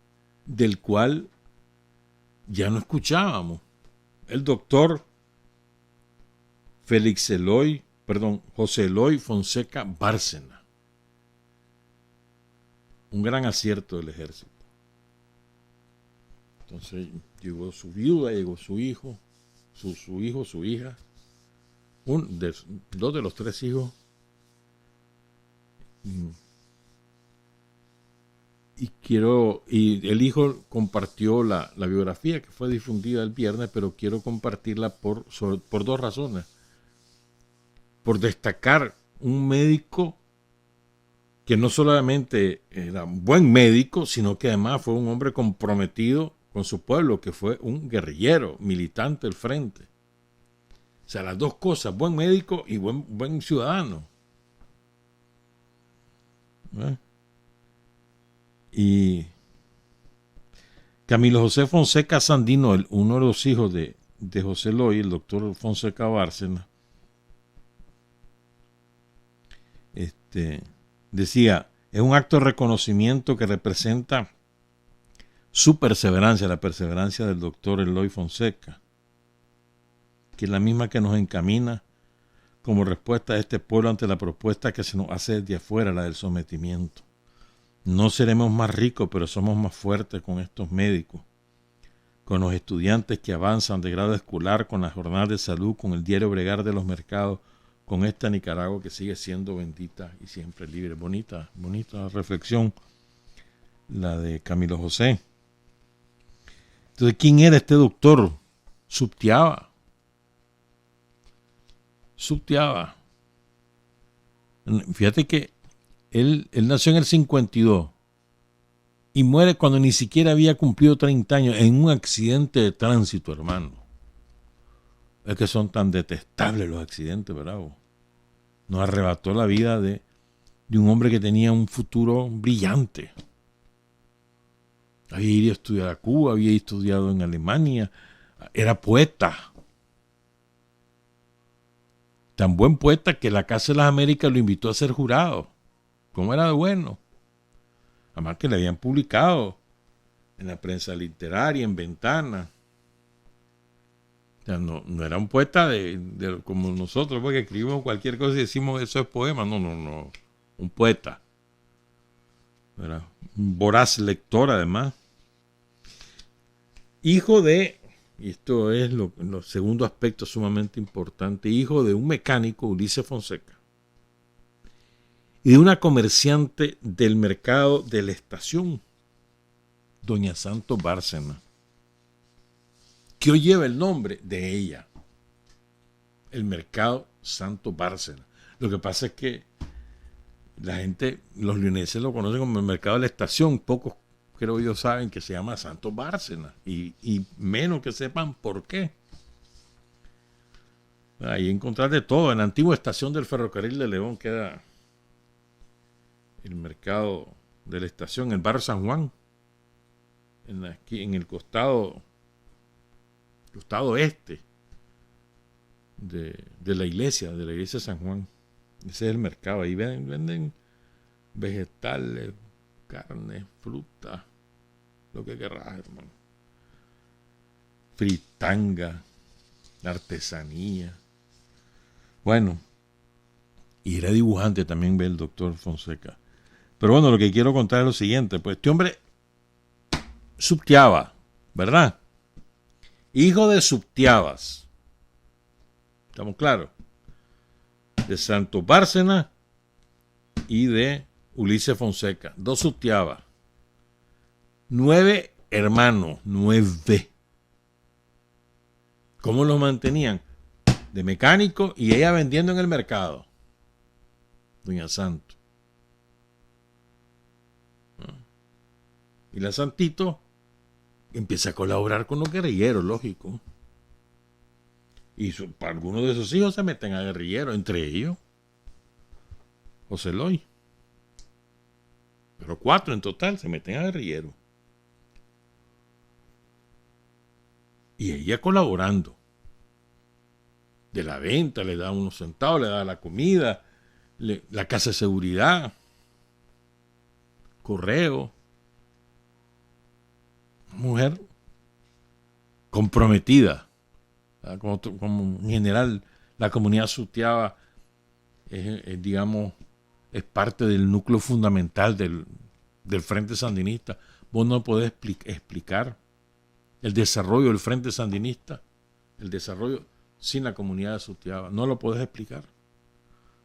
del cual ya no escuchábamos, el doctor José Eloy Fonseca Bárcena. Un gran acierto del ejército. Entonces llegó su viuda, llegó su hijo, su hija, dos de los tres hijos. Y el hijo compartió la biografía que fue difundida el viernes, pero quiero compartirla por dos razones. Por destacar un médico que no solamente era un buen médico, sino que además fue un hombre comprometido con su pueblo, que fue un guerrillero, militante del frente. O sea, las dos cosas, buen médico y buen ciudadano. Y Camilo José Fonseca Sandino, uno de los hijos de José Eloy, el doctor Fonseca Bárcena, decía, es un acto de reconocimiento que representa su perseverancia, la perseverancia del doctor Eloy Fonseca, que es la misma que nos encamina como respuesta a este pueblo ante la propuesta que se nos hace desde afuera, la del sometimiento. No seremos más ricos, pero somos más fuertes con estos médicos, con los estudiantes que avanzan de grado escolar, con las jornadas de salud, con el diario bregar de los mercados, con esta Nicaragua que sigue siendo bendita y siempre libre. Bonita reflexión la de Camilo José. Entonces, ¿quién era este doctor? Subtiaba. Fíjate que él nació en el 52 y muere cuando ni siquiera había cumplido 30 años en un accidente de tránsito, hermano. Es que son tan detestables los accidentes, ¿verdad? Nos arrebató la vida de un hombre que tenía un futuro brillante. Había ido a estudiar a Cuba, había estudiado en Alemania, era poeta. Tan buen poeta que la Casa de las Américas lo invitó a ser jurado. ¿Cómo era de bueno? Además que le habían publicado en la prensa literaria, en Ventana. O sea, no era un poeta de como nosotros, porque escribimos cualquier cosa y decimos eso es poema. No. Un poeta. Era un voraz lector, además. Hijo de, y esto es lo segundo aspecto sumamente importante, hijo de un mecánico, Ulises Fonseca, y de una comerciante del mercado de la estación, doña Santos Bárcena, que hoy lleva el nombre de ella, el mercado Santos Bárcena. Lo que pasa es que la gente, los leoneses lo conocen como el mercado de la estación, pocos creo yo saben que se llama Santos Bárcena y menos que sepan por qué. Ahí encontrar de todo. En la antigua estación del ferrocarril de León queda el mercado de la estación, el barrio San Juan, en el costado este de la iglesia de San Juan. Ese es el mercado. Ahí venden vegetales, carne, fruta, lo que querrás, hermano. Fritanga, artesanía. Bueno, y era dibujante también, ve el doctor Fonseca. Pero bueno, lo que quiero contar es lo siguiente. Pues este hombre Subtiaba, ¿verdad? Hijo de Subtiabas. ¿Estamos claros? De Santos Bárcena y de Ulises Fonseca. 2 Subtiabas. 9 hermanos. 9. ¿Cómo los mantenían? De mecánico y ella vendiendo en el mercado. Doña Santo. Y la Santito empieza a colaborar con los guerrilleros, lógico. Y algunos de sus hijos se meten a guerrilleros, entre ellos José Eloy. Pero 4 en total se meten a guerrilleros. Y ella colaborando. De la venta, le da unos centavos, le da la comida, la casa de seguridad, correo. Mujer comprometida. Como en general la comunidad subtiaba digamos, es parte del núcleo fundamental del Frente Sandinista. Vos no podés explicar el desarrollo del Frente Sandinista, el desarrollo sin la comunidad de Sutiaba. No lo podés explicar.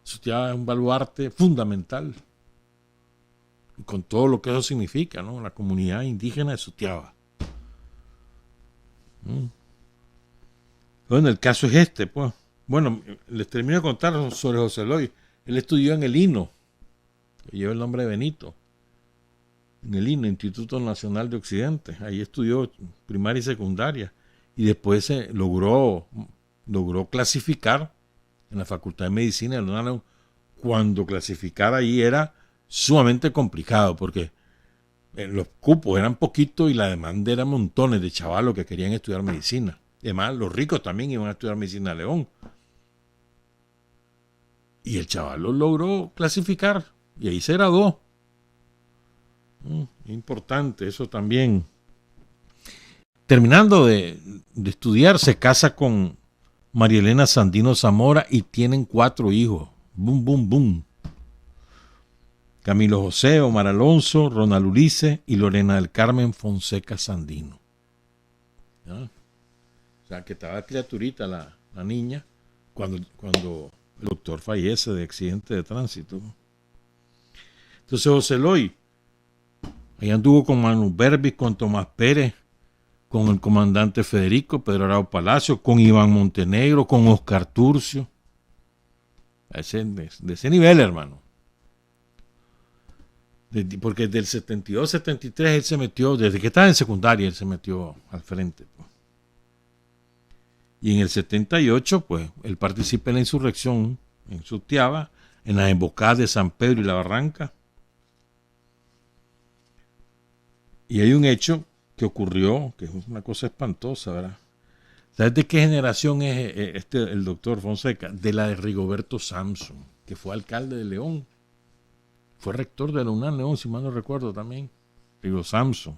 Sutiaba es un baluarte fundamental. Y con todo lo que eso significa, ¿no? La comunidad indígena de Sutiaba. Bueno, el caso es este, pues. Bueno, les termino de contar sobre José Eloy. Él estudió en el INO, que lleva el nombre de Benito. En el INO, Instituto Nacional de Occidente. Ahí estudió primaria y secundaria. Y después logró clasificar en la Facultad de Medicina de León, cuando clasificar ahí era sumamente complicado, porque los cupos eran poquitos y la demanda era montones de chavalos que querían estudiar medicina. Además, los ricos también iban a estudiar medicina a León. Y el chaval lo logró clasificar y ahí se graduó. Importante eso también. Terminando de estudiar, se casa con María Elena Sandino Zamora y tienen 4 hijos. Boom, boom, boom. Camilo José, Omar Alonso, Ronald Ulises y Lorena del Carmen Fonseca Sandino. ¿Ya? O sea, que estaba criaturita la niña cuando el doctor fallece de accidente de tránsito. Entonces José Eloy, ahí anduvo con Manu Berbis, con Tomás Pérez, con el comandante Federico, Pedro Arao Palacio, con Iván Montenegro, con Oscar Turcio. De ese nivel, hermano. Porque del 72, 73 él se metió, desde que estaba en secundaria, él se metió al frente. Pues. Y en el 78, pues, él participa en la insurrección en Sutiaba, en las embocadas de San Pedro y La Barranca. Y hay un hecho que ocurrió, que es una cosa espantosa, ¿verdad? ¿Sabes de qué generación es el doctor Fonseca? De la de Rigoberto Samson, que fue alcalde de León. Fue rector de la UNAM León, si mal no recuerdo también. Rigo Samson.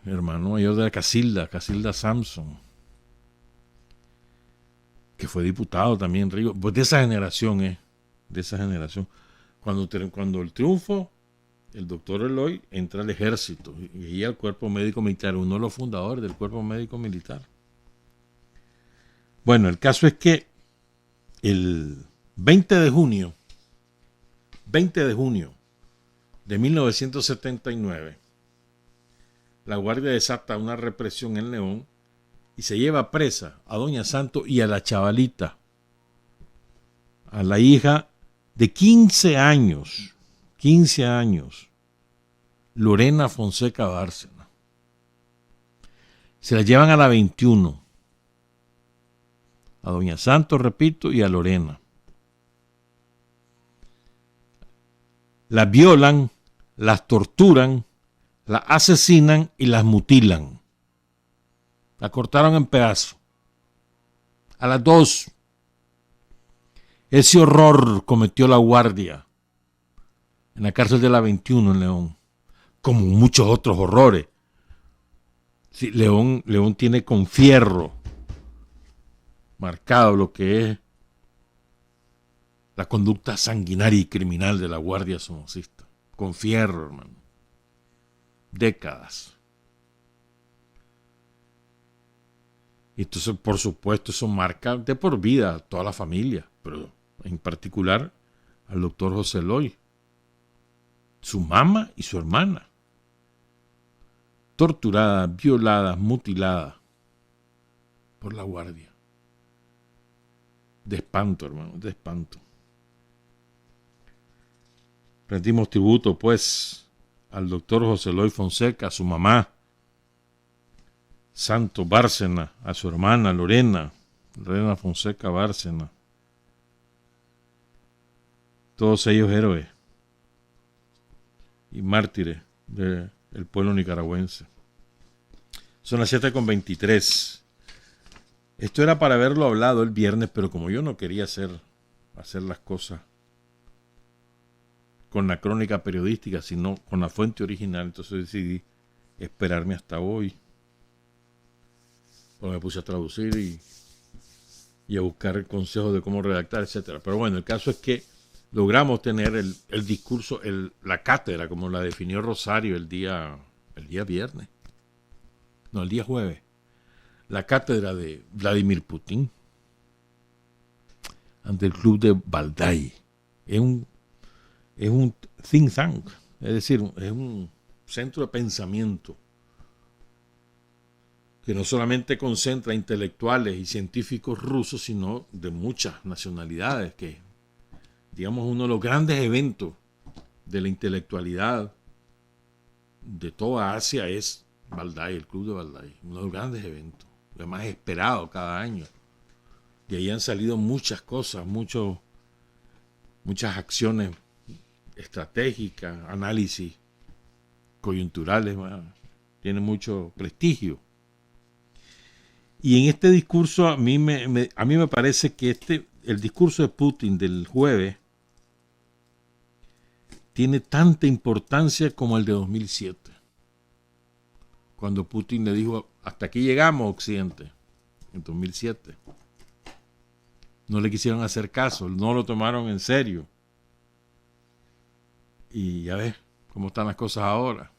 Hermano mayor de la Casilda Samson. Que fue diputado también, Rigo. Pues de esa generación, de esa generación. Cuando el triunfo, el doctor Eloy entra al ejército y al cuerpo médico militar, uno de los fundadores del cuerpo médico militar. Bueno, el caso es que el 20 de junio de 1979, la Guardia desata una represión en León y se lleva presa a Doña Santo y a la chavalita, a la hija de 15 años, Lorena Fonseca Bárcena. Se la llevan a la 21, a Doña Santo, repito, y a Lorena. Las violan, las torturan, las asesinan y las mutilan. La cortaron en pedazos. A las 2. Ese horror cometió la Guardia en la cárcel de la 21 en León, como muchos otros horrores. Sí, León tiene con fierro marcado lo que es la conducta sanguinaria y criminal de la Guardia Somocista. Con fierro, hermano. Décadas. Y entonces, por supuesto, eso marca de por vida a toda la familia, pero en particular al doctor José Eloy, su mamá y su hermana. Torturadas, violadas, mutiladas por la Guardia. De espanto, hermano, de espanto. Rendimos tributo, pues, al doctor José Eloy Fonseca, a su mamá, Santo Bárcena, a su hermana Lorena Fonseca Bárcena. Todos ellos héroes y mártires del pueblo nicaragüense. Son las 7:23. Esto era para haberlo hablado el viernes, pero como yo no quería hacer las cosas con la crónica periodística, sino con la fuente original, entonces decidí esperarme hasta hoy. Pues me puse a traducir y a buscar consejos de cómo redactar, etcétera. Pero bueno, el caso es que logramos tener el discurso, la cátedra, como la definió Rosario el día viernes. No, el día jueves. La cátedra de Vladimir Putin ante el club de Valdai. Es un think tank, es decir, es un centro de pensamiento que no solamente concentra intelectuales y científicos rusos, sino de muchas nacionalidades, que, digamos, uno de los grandes eventos de la intelectualidad de toda Asia es Valdai, el club de Valdai, uno de los grandes eventos, lo más esperado cada año. De ahí han salido muchas cosas, muchas acciones estratégicas, análisis coyunturales, tiene mucho prestigio. Y en este discurso a mí me parece que el discurso de Putin del jueves tiene tanta importancia como el de 2007, cuando Putin le dijo: hasta aquí llegamos, Occidente, en 2007. No le quisieron hacer caso, no lo tomaron en serio. Y ya ves cómo están las cosas ahora.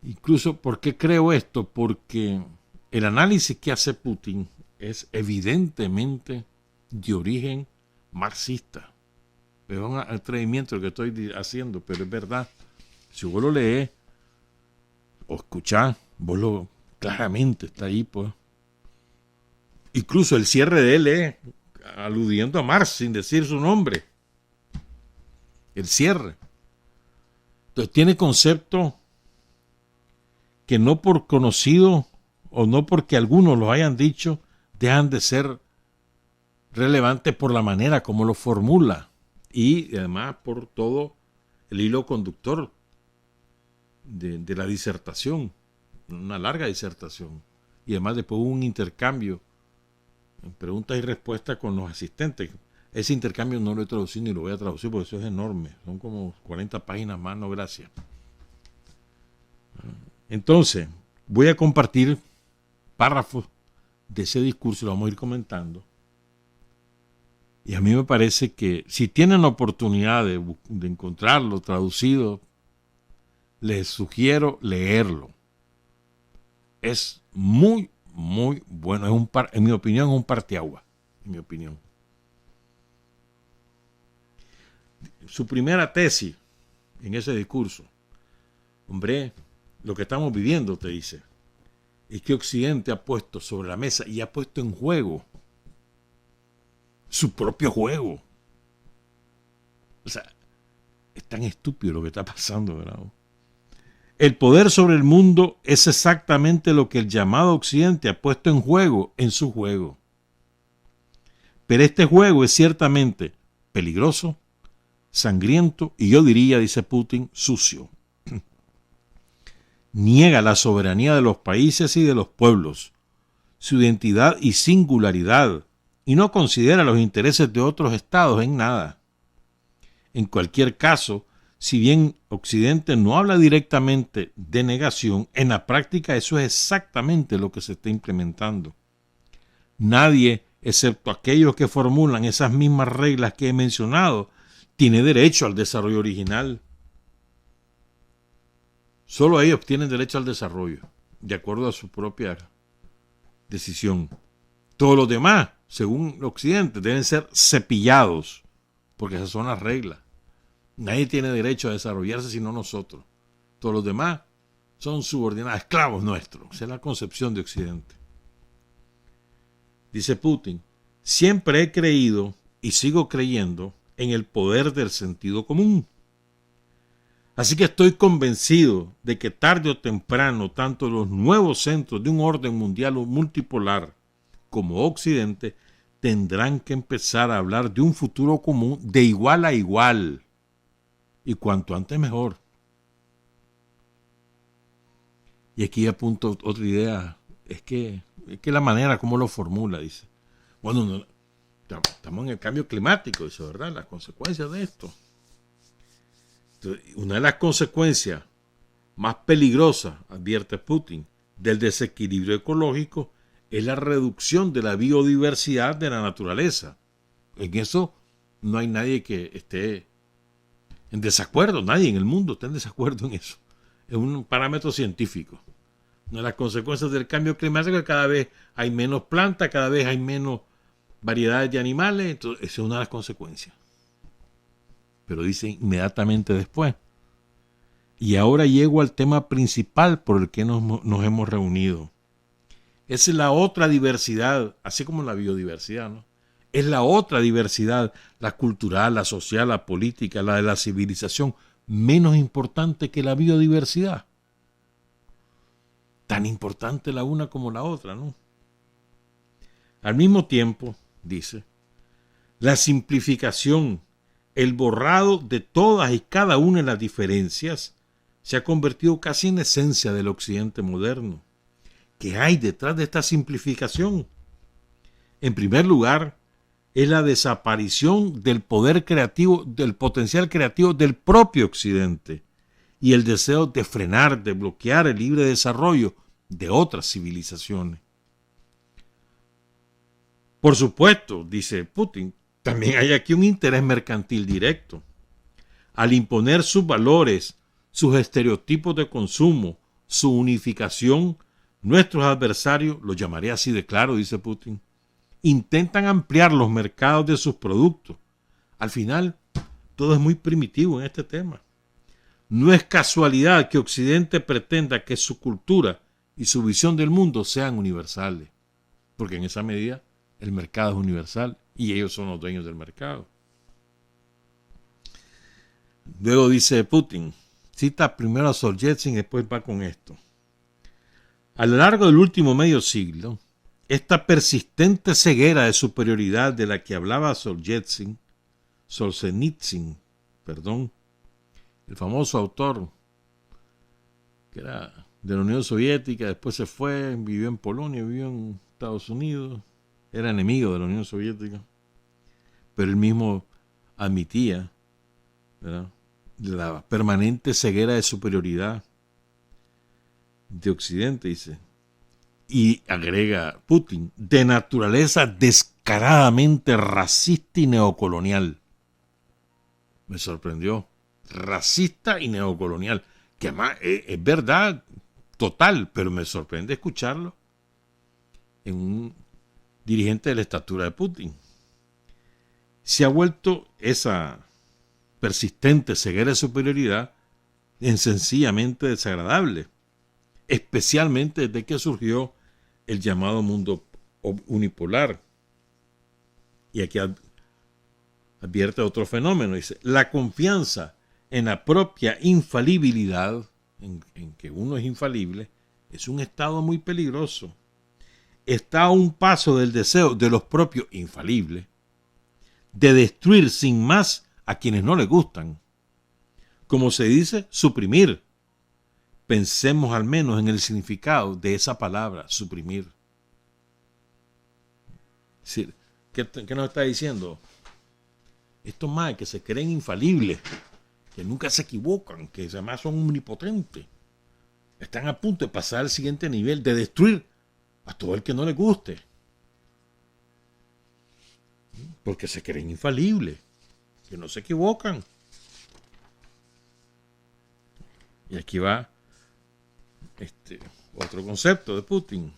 Incluso, ¿por qué creo esto? Porque el análisis que hace Putin es evidentemente de origen marxista. Es un atrevimiento lo que estoy haciendo, pero es verdad. Si vos lo lees o escuchás, vos lo claramente está ahí, pues. Incluso el cierre de él es aludiendo a Marx sin decir su nombre. El cierre. Entonces tiene conceptos que no por conocido o no porque algunos los hayan dicho, dejan de ser relevantes por la manera como lo formula y además por todo el hilo conductor de la disertación, una larga disertación. Y además después hubo un intercambio en preguntas y respuestas con los asistentes. Ese intercambio no lo he traducido ni lo voy a traducir porque eso es enorme. Son como 40 páginas más, no gracias. Entonces, voy a compartir párrafos de ese discurso, lo vamos a ir comentando. Y a mí me parece que si tienen la oportunidad de encontrarlo traducido, les sugiero leerlo. Es muy, muy bueno. En mi opinión, es un parteaguas. En mi opinión. Su primera tesis en ese discurso, hombre, lo que estamos viviendo, te dice, es que Occidente ha puesto sobre la mesa y ha puesto en juego su propio juego. O sea, es tan estúpido lo que está pasando, ¿verdad? El poder sobre el mundo es exactamente lo que el llamado Occidente ha puesto en juego en su juego. Pero este juego es ciertamente peligroso, sangriento y yo diría, dice Putin, sucio. Niega la soberanía de los países y de los pueblos, su identidad y singularidad, y no considera los intereses de otros estados en nada. En cualquier caso, si bien Occidente no habla directamente de negación, en la práctica eso es exactamente lo que se está implementando. Nadie, excepto aquellos que formulan esas mismas reglas que he mencionado, tiene derecho al desarrollo original. Solo ellos tienen derecho al desarrollo, de acuerdo a su propia decisión. Todos los demás, según el Occidente, deben ser cepillados, porque esas son las reglas. Nadie tiene derecho a desarrollarse sino nosotros. Todos los demás son subordinados, esclavos nuestros. Esa es la concepción de Occidente. Dice Putin, siempre he creído y sigo creyendo en el poder del sentido común. Así que estoy convencido de que tarde o temprano tanto los nuevos centros de un orden mundial o multipolar como Occidente tendrán que empezar a hablar de un futuro común de igual a igual. Y cuanto antes mejor. Y aquí apunto otra idea. Es que la manera como lo formula, dice. Bueno, no, estamos en el cambio climático, dice, ¿verdad? Las consecuencias de esto. Entonces, una de las consecuencias más peligrosas, advierte Putin, del desequilibrio ecológico es la reducción de la biodiversidad de la naturaleza. En eso no hay nadie que esté en desacuerdo, nadie en el mundo está en desacuerdo en eso. Es un parámetro científico. Una de las consecuencias del cambio climático es que cada vez hay menos plantas, cada vez hay menos variedades de animales, entonces esa es una de las consecuencias. Pero dice inmediatamente después. Y ahora llego al tema principal por el que nos hemos reunido. Es la otra diversidad, así como la biodiversidad, ¿no? Es la otra diversidad, la cultural, la social, la política, la de la civilización, menos importante que la biodiversidad. Tan importante la una como la otra, ¿no? Al mismo tiempo, dice, la simplificación, el borrado de todas y cada una de las diferencias se ha convertido casi en esencia del occidente moderno. ¿Qué hay detrás de esta simplificación? En primer lugar, es la desaparición del poder creativo, del potencial creativo del propio occidente y el deseo de frenar, de bloquear el libre desarrollo de otras civilizaciones. Por supuesto, dice Putin, también hay aquí un interés mercantil directo. Al imponer sus valores, sus estereotipos de consumo, su unificación, nuestros adversarios, lo llamaré así de claro, dice Putin, intentan ampliar los mercados de sus productos. Al final, todo es muy primitivo en este tema. No es casualidad que Occidente pretenda que su cultura y su visión del mundo sean universales, porque en esa medida el mercado es universal y ellos son los dueños del mercado. Luego dice Putin, cita primero a Solzhenitsyn y después va con esto. A lo largo del último medio siglo, esta persistente ceguera de superioridad de la que hablaba Solzhenitsyn, el famoso autor que era de la Unión Soviética, después se fue, vivió en Polonia, vivió en Estados Unidos, era enemigo de la Unión Soviética, pero él mismo admitía, ¿verdad?, la permanente ceguera de superioridad de Occidente, dice, y agrega Putin, de naturaleza descaradamente racista y neocolonial. Me sorprendió, racista y neocolonial, que además es verdad total, pero me sorprende escucharlo en un dirigente de la estatura de Putin. Se ha vuelto esa persistente ceguera de superioridad en sencillamente desagradable, especialmente desde que surgió el llamado mundo unipolar. Y aquí advierte otro fenómeno, dice, la confianza en la propia infalibilidad, en que uno es infalible, es un estado muy peligroso. Está a un paso del deseo de los propios infalibles de destruir sin más a quienes no les gustan. Como se dice, suprimir. Pensemos al menos en el significado de esa palabra, suprimir. Es decir, ¿qué nos está diciendo? Estos más que se creen infalibles, que nunca se equivocan, que además son omnipotentes, están a punto de pasar al siguiente nivel, de destruir a todo el que no les guste. Porque se creen infalibles, que no se equivocan. Y aquí va otro concepto de Putin.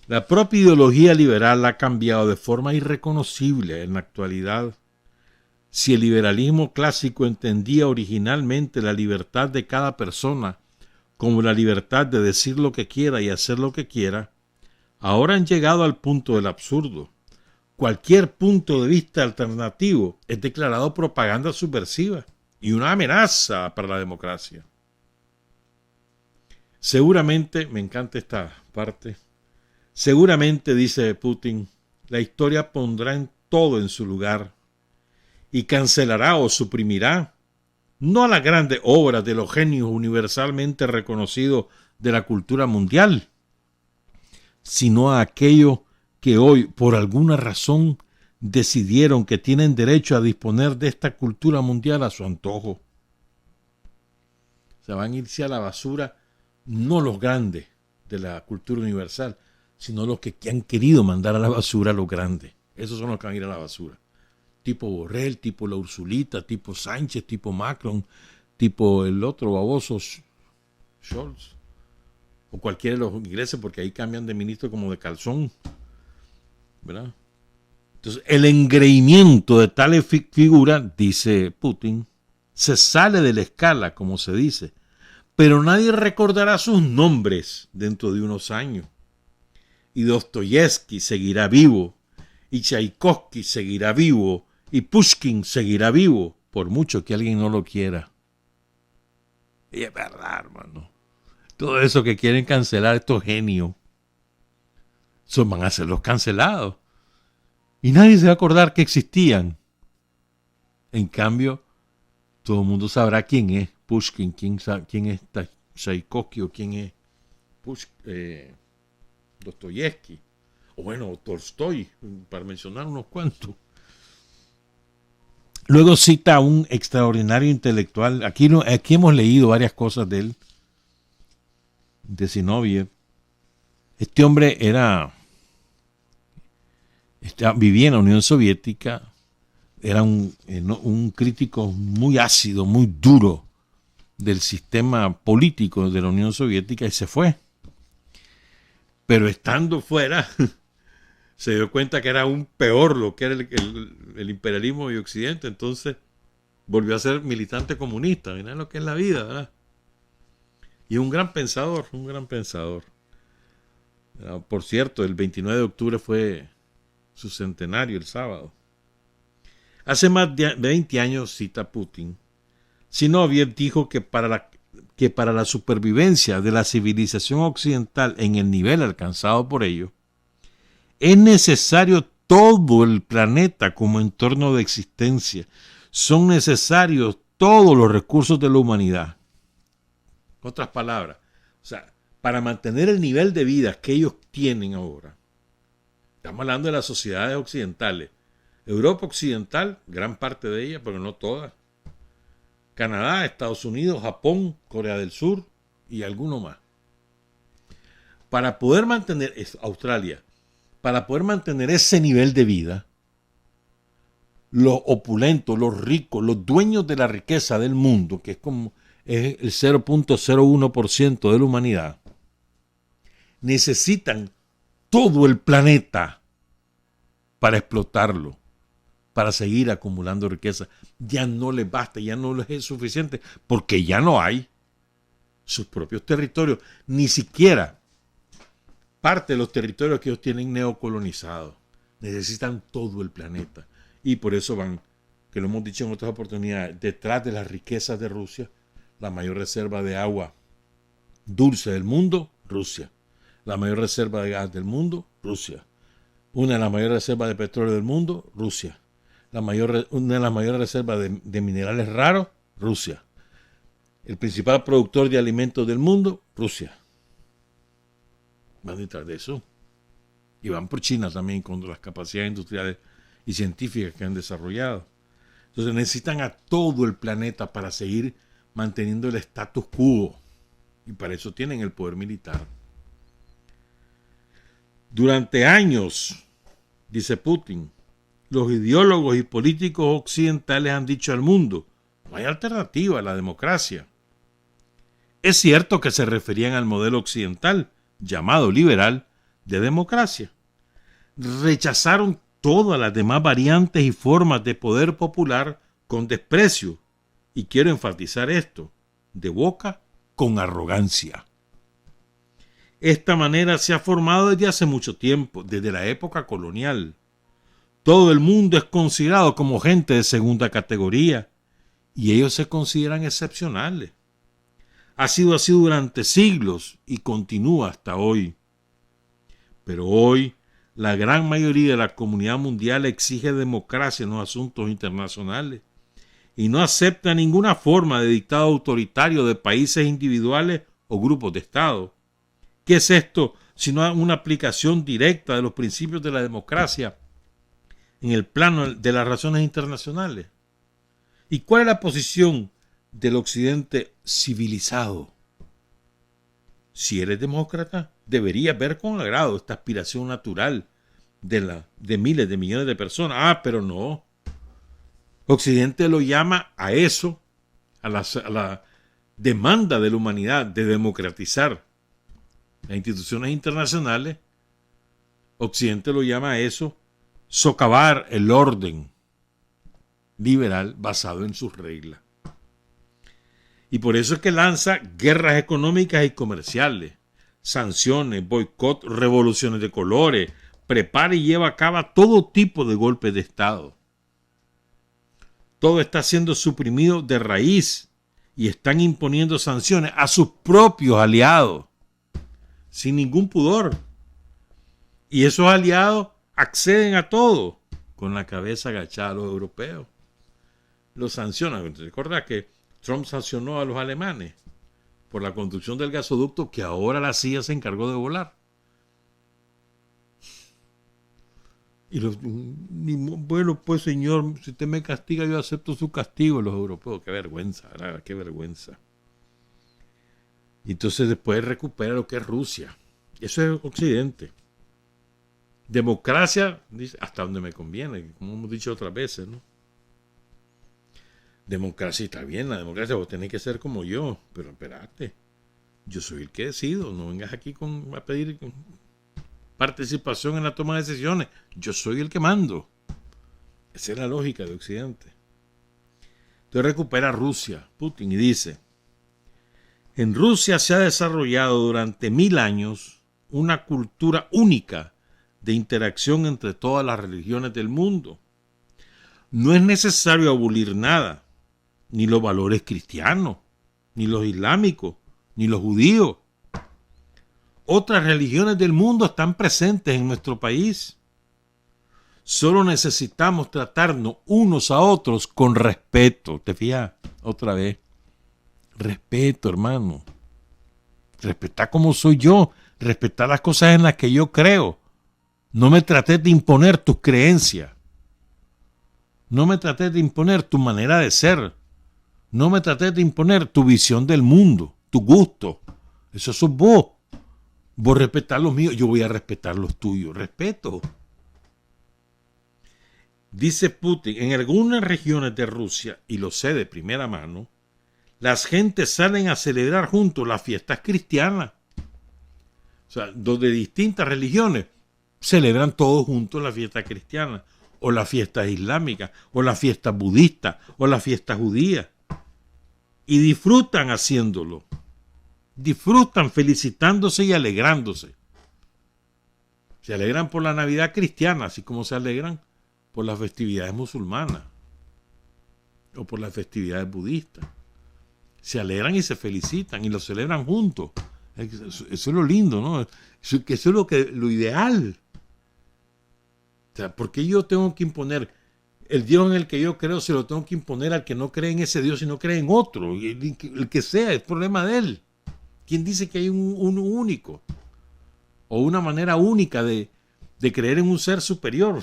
La propia ideología liberal ha cambiado de forma irreconocible en la actualidad. Si el liberalismo clásico entendía originalmente la libertad de cada persona como la libertad de decir lo que quiera y hacer lo que quiera, ahora han llegado al punto del absurdo. Cualquier punto de vista alternativo es declarado propaganda subversiva y una amenaza para la democracia. Seguramente, me encanta esta parte, seguramente, dice Putin, la historia pondrá todo en su lugar y cancelará o suprimirá no a las grandes obras de los genios universalmente reconocidos de la cultura mundial, sino a aquellos que hoy, por alguna razón, decidieron que tienen derecho a disponer de esta cultura mundial a su antojo. Se van a irse a la basura no los grandes de la cultura universal, sino los que han querido mandar a la basura a los grandes. Esos son los que van a ir a la basura. Tipo Borrell, tipo la Ursulita, tipo Sánchez, tipo Macron, tipo el otro baboso Scholz, o cualquiera de los ingleses, porque ahí cambian de ministro como de calzón, ¿verdad? Entonces, el engreimiento de tales figuras, dice Putin, se sale de la escala, como se dice, pero nadie recordará sus nombres dentro de unos años. Y Dostoyevsky seguirá vivo, y Tchaikovsky seguirá vivo, y Pushkin seguirá vivo, por mucho que alguien no lo quiera. Y es verdad, hermano. Todo eso que quieren cancelar estos genios, van a ser los cancelados. Y nadie se va a acordar que existían. En cambio, todo el mundo sabrá quién es Pushkin, quién es Tchaikovsky o quién es Dostoyevsky. O bueno, Tolstoy, para mencionar unos cuantos. Luego cita a un extraordinario intelectual. Aquí hemos leído varias cosas de él, de Zinoviev. Este hombre era vivía en la Unión Soviética, era un crítico muy ácido, muy duro del sistema político de la Unión Soviética y se fue. Pero estando fuera, se dio cuenta que era aún peor lo que era el imperialismo de Occidente, entonces volvió a ser militante comunista. Miren lo que es la vida, ¿verdad? Y un gran pensador, un gran pensador. Por cierto, el 29 de octubre fue su centenario, el sábado. Hace más de 20 años, cita Putin, Zinoviev dijo que para la supervivencia de la civilización occidental en el nivel alcanzado por ello, es necesario todo el planeta como entorno de existencia. Son necesarios todos los recursos de la humanidad. Otras palabras, o sea, para mantener el nivel de vida que ellos tienen ahora. Estamos hablando de las sociedades occidentales. Europa occidental, gran parte de ella, pero no todas. Canadá, Estados Unidos, Japón, Corea del Sur y alguno más. Para poder mantener, Australia, para poder mantener ese nivel de vida, los opulentos, los ricos, los dueños de la riqueza del mundo, que es el 0.01% de la humanidad, necesitan todo el planeta para explotarlo, para seguir acumulando riqueza. Ya no les basta, ya no les es suficiente, porque ya no hay sus propios territorios, ni siquiera parte de los territorios que ellos tienen neocolonizados. Necesitan todo el planeta. Y por eso van, que lo hemos dicho en otras oportunidades, detrás de las riquezas de Rusia, la mayor reserva de agua dulce del mundo, Rusia. La mayor reserva de gas del mundo, Rusia. Una de las mayores reservas de petróleo del mundo, Rusia. Una de las mayores reservas de minerales raros, Rusia. El principal productor de alimentos del mundo, Rusia. Van detrás de eso. Y van por China también con las capacidades industriales y científicas que han desarrollado. Entonces necesitan a todo el planeta para seguir manteniendo el status quo. Y para eso tienen el poder militar. Durante años, dice Putin, los ideólogos y políticos occidentales han dicho al mundo, no hay alternativa a la democracia. Es cierto que se referían al modelo occidental, llamado liberal, de democracia. Rechazaron todas las demás variantes y formas de poder popular con desprecio. Y quiero enfatizar esto, de boca con arrogancia. Esta manera se ha formado desde hace mucho tiempo, desde la época colonial. Todo el mundo es considerado como gente de segunda categoría y ellos se consideran excepcionales. Ha sido así durante siglos y continúa hasta hoy. Pero hoy, la gran mayoría de la comunidad mundial exige democracia en los asuntos internacionales y no acepta ninguna forma de dictado autoritario de países individuales o grupos de Estado. ¿Qué es esto sino una aplicación directa de los principios de la democracia en el plano de las relaciones internacionales? ¿Y cuál es la posición del occidente civilizado? Si eres demócrata, deberías ver con agrado esta aspiración natural de miles de millones de personas. Pero no. Occidente lo llama a eso, a la demanda de la humanidad de democratizar las instituciones internacionales. Occidente lo llama a eso socavar el orden liberal basado en sus reglas. Y por eso es que lanza guerras económicas y comerciales, sanciones, boicot, revoluciones de colores, prepara y lleva a cabo todo tipo de golpes de Estado. Todo está siendo suprimido de raíz y están imponiendo sanciones a sus propios aliados, sin ningún pudor. Y esos aliados acceden a todo, con la cabeza agachada a los europeos. Los sancionan. Recuerda que Trump sancionó a los alemanes por la construcción del gasoducto que ahora la CIA se encargó de volar. Y bueno, pues señor, si usted me castiga, yo acepto su castigo, los europeos. Qué vergüenza, ¿verdad? Qué vergüenza. Y entonces después recupera lo que es Rusia. Eso es Occidente. Democracia, dice, hasta donde me conviene, como hemos dicho otras veces, ¿no? Democracia está bien, la democracia, vos tenés que ser como yo, pero espérate, yo soy el que decido, no vengas aquí a pedir participación en la toma de decisiones, yo soy el que mando. Esa es la lógica de Occidente. Entonces recupera Rusia, Putin, y dice, en Rusia se ha desarrollado durante 1000 años una cultura única de interacción entre todas las religiones del mundo. No es necesario abolir nada, ni los valores cristianos, ni los islámicos, ni los judíos. Otras religiones del mundo están presentes en nuestro país. Solo necesitamos tratarnos unos a otros con respeto. ¿Te fijas? Otra vez. Respeto, hermano. Respetar como soy yo. Respetar las cosas en las que yo creo. No me trates de imponer tus creencias. No me trates de imponer tu manera de ser. No me trates de imponer tu visión del mundo, tu gusto. Eso sos vos. Vos respetás los míos, yo voy a respetar los tuyos. Respeto. Dice Putin, en algunas regiones de Rusia, y lo sé de primera mano, las gentes salen a celebrar juntos las fiestas cristianas. O sea, donde distintas religiones celebran todos juntos la fiesta cristiana, o las fiestas islámicas, o las fiestas budistas, o las fiestas judías. Y disfrutan haciéndolo. Disfrutan felicitándose y alegrándose. Se alegran por la Navidad cristiana, así como se alegran por las festividades musulmanas o por las festividades budistas. Se alegran y se felicitan y lo celebran juntos. Eso es lo lindo, ¿no? Eso es lo ideal. O sea, ¿por qué yo tengo que imponer el Dios en el que yo creo, se lo tengo que imponer al que no cree en ese Dios y no cree en otro? El que sea, es problema de él. ¿Quién dice que hay un único? O una manera única de creer en un ser superior.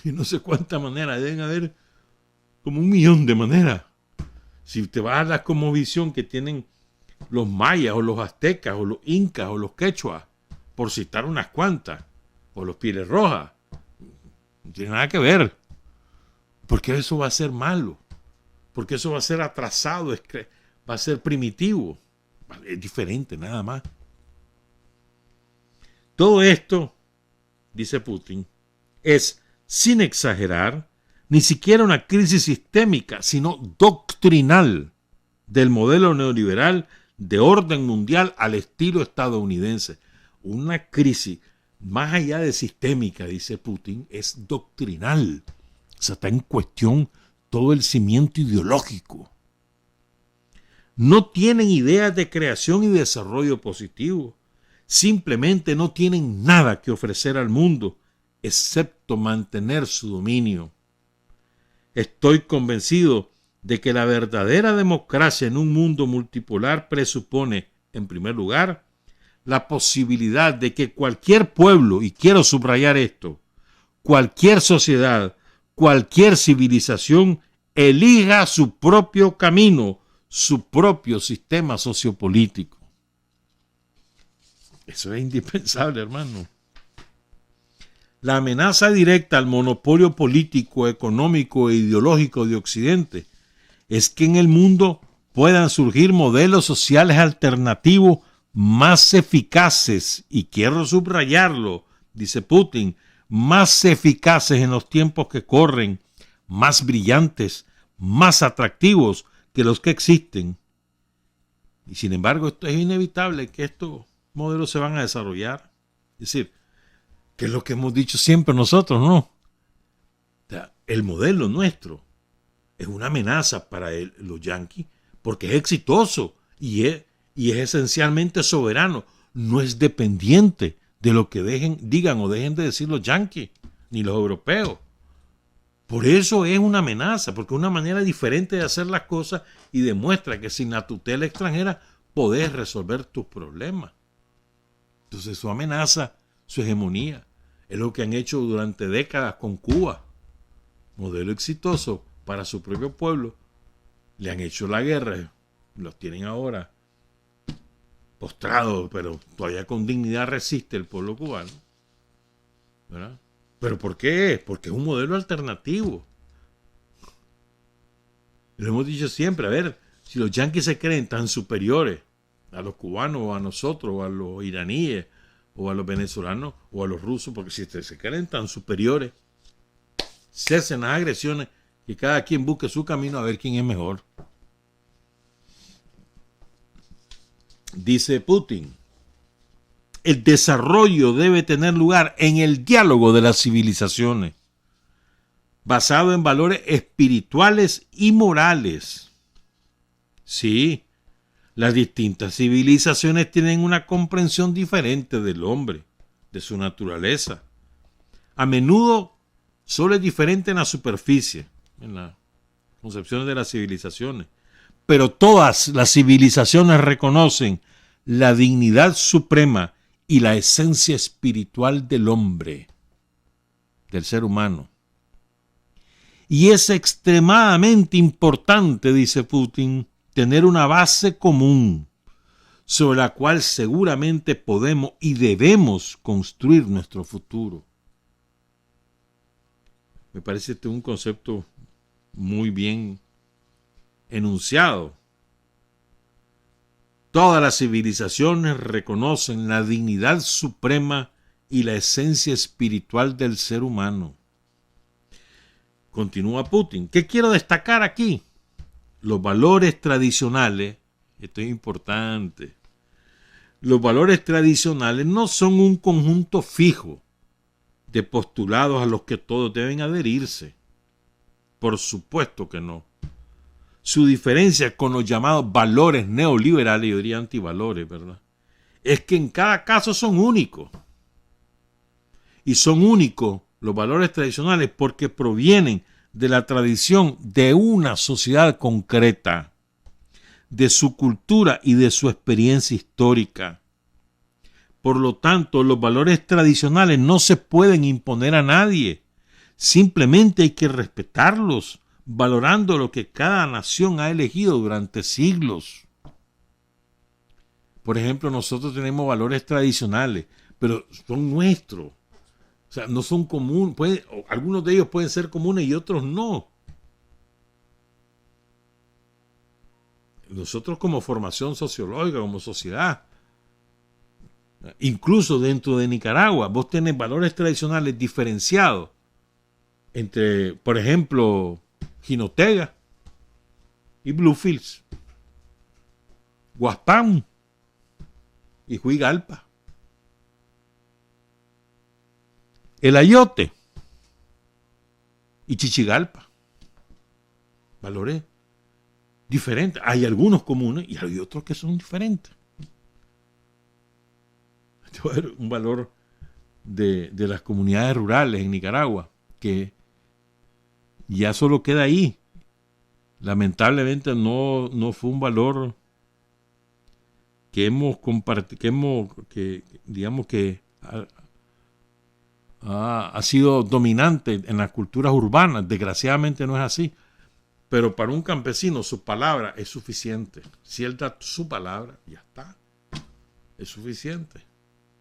Y no sé cuántas maneras, deben haber como 1.000.000 de maneras. Si te vas a la cosmovisión que tienen los mayas o los aztecas o los incas o los quechuas, por citar unas cuantas, o los pieles rojas, no tiene nada que ver. Porque eso va a ser malo. Porque eso va a ser atrasado, va a ser primitivo. Es diferente, nada más. Todo esto, dice Putin, es, sin exagerar, ni siquiera una crisis sistémica, sino doctrinal del modelo neoliberal de orden mundial al estilo estadounidense. Una crisis más allá de sistémica, dice Putin, es doctrinal. O sea, está en cuestión todo el cimiento ideológico. No tienen ideas de creación y desarrollo positivo. Simplemente no tienen nada que ofrecer al mundo, excepto mantener su dominio. Estoy convencido de que la verdadera democracia en un mundo multipolar presupone, en primer lugar, la posibilidad de que cualquier pueblo, y quiero subrayar esto, cualquier sociedad, cualquier civilización, elija su propio camino, su propio sistema sociopolítico. Eso es indispensable, hermano. La amenaza directa al monopolio político, económico e ideológico de Occidente es que en el mundo puedan surgir modelos sociales alternativos más eficaces, y quiero subrayarlo, dice Putin, más eficaces en los tiempos que corren, más brillantes, más atractivos que los que existen. Y sin embargo, esto es inevitable que estos modelos se van a desarrollar. Es decir, que es lo que hemos dicho siempre nosotros, ¿no? O sea, el modelo nuestro es una amenaza para los yanquis porque es exitoso y es esencialmente soberano. No es dependiente de lo que digan o dejen de decir los yanquis ni los europeos. Por eso es una amenaza, porque es una manera diferente de hacer las cosas y demuestra que sin la tutela extranjera podés resolver tus problemas. Entonces su amenaza, su hegemonía, es lo que han hecho durante décadas con Cuba. Modelo exitoso para su propio pueblo. Le han hecho la guerra, los tienen ahora postrados, pero todavía con dignidad resiste el pueblo cubano. ¿verdad? ¿Pero por qué? Porque es un modelo alternativo. Lo hemos dicho siempre, a ver, si los yanquis se creen tan superiores a los cubanos o a nosotros o a los iraníes o a los venezolanos o a los rusos, porque si se creen tan superiores, cesen las agresiones, que cada quien busque su camino a ver quién es mejor. Dice Putin, el desarrollo debe tener lugar en el diálogo de las civilizaciones, basado en valores espirituales y morales. Sí, las distintas civilizaciones tienen una comprensión diferente del hombre, de su naturaleza. A menudo solo es diferente en la superficie, en las concepciones de las civilizaciones. Pero todas las civilizaciones reconocen la dignidad suprema y la esencia espiritual del hombre, del ser humano. Y es extremadamente importante, dice Putin, tener una base común sobre la cual seguramente podemos y debemos construir nuestro futuro. Me parece este un concepto muy bien enunciado. Todas las civilizaciones reconocen la dignidad suprema y la esencia espiritual del ser humano. Continúa Putin. ¿Qué quiero destacar aquí? Los valores tradicionales, esto es importante, los valores tradicionales no son un conjunto fijo de postulados a los que todos deben adherirse. Por supuesto que no. Su diferencia con los llamados valores neoliberales, yo diría antivalores, ¿verdad?, es que en cada caso son únicos. Y son únicos los valores tradicionales porque provienen de la tradición de una sociedad concreta, de su cultura y de su experiencia histórica. Por lo tanto, los valores tradicionales no se pueden imponer a nadie. Simplemente hay que respetarlos, valorando lo que cada nación ha elegido durante siglos. Por ejemplo, nosotros tenemos valores tradicionales, pero son nuestros. O sea, no son comunes. Algunos de ellos pueden ser comunes y otros no. Nosotros como formación sociológica, como sociedad, incluso dentro de Nicaragua, vos tenés valores tradicionales diferenciados entre, por ejemplo, Jinotega y Bluefields, Guaspán y Huigalpa, El Ayote y Chichigalpa. Valores diferentes. Hay algunos comunes y hay otros que son diferentes. Un valor de las comunidades rurales en Nicaragua que ya solo queda ahí. Lamentablemente no fue un valor que hemos compartido, que digamos que ha sido dominante en las culturas urbanas. Desgraciadamente no es así. Pero para un campesino su palabra es suficiente. Si él da su palabra, ya está. Es suficiente.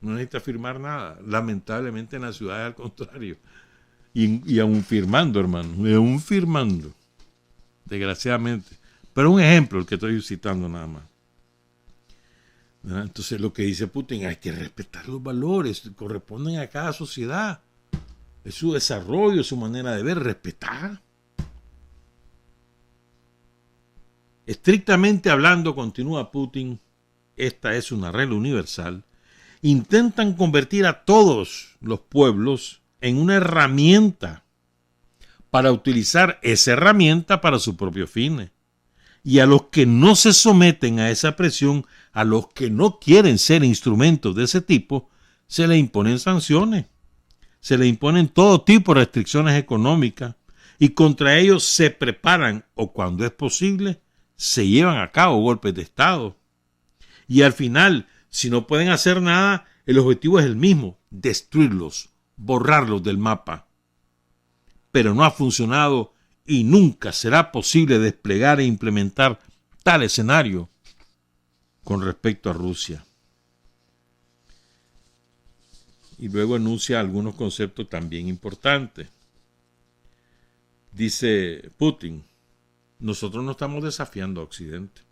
No necesita firmar nada. Lamentablemente en la ciudad es al contrario. Y aún firmando, hermano. Aún firmando. Desgraciadamente. Pero un ejemplo el que estoy citando nada más. ¿Verdad? Entonces lo que dice Putin, hay que respetar los valores que corresponden a cada sociedad. Es su desarrollo, su manera de ver, respetar. Estrictamente hablando, continúa Putin, esta es una regla universal. Intentan convertir a todos los pueblos en una herramienta para utilizar esa herramienta para sus propios fines. Y a los que no se someten a esa presión, a los que no quieren ser instrumentos de ese tipo, se les imponen sanciones, se les imponen todo tipo de restricciones económicas y contra ellos se preparan, o cuando es posible, se llevan a cabo golpes de Estado. Y al final, si no pueden hacer nada, el objetivo es el mismo, destruirlos, borrarlos del mapa. Pero no ha funcionado y nunca será posible desplegar e implementar tal escenario con respecto a Rusia. Y luego enuncia algunos conceptos también importantes. Dice Putin, nosotros no estamos desafiando a Occidente.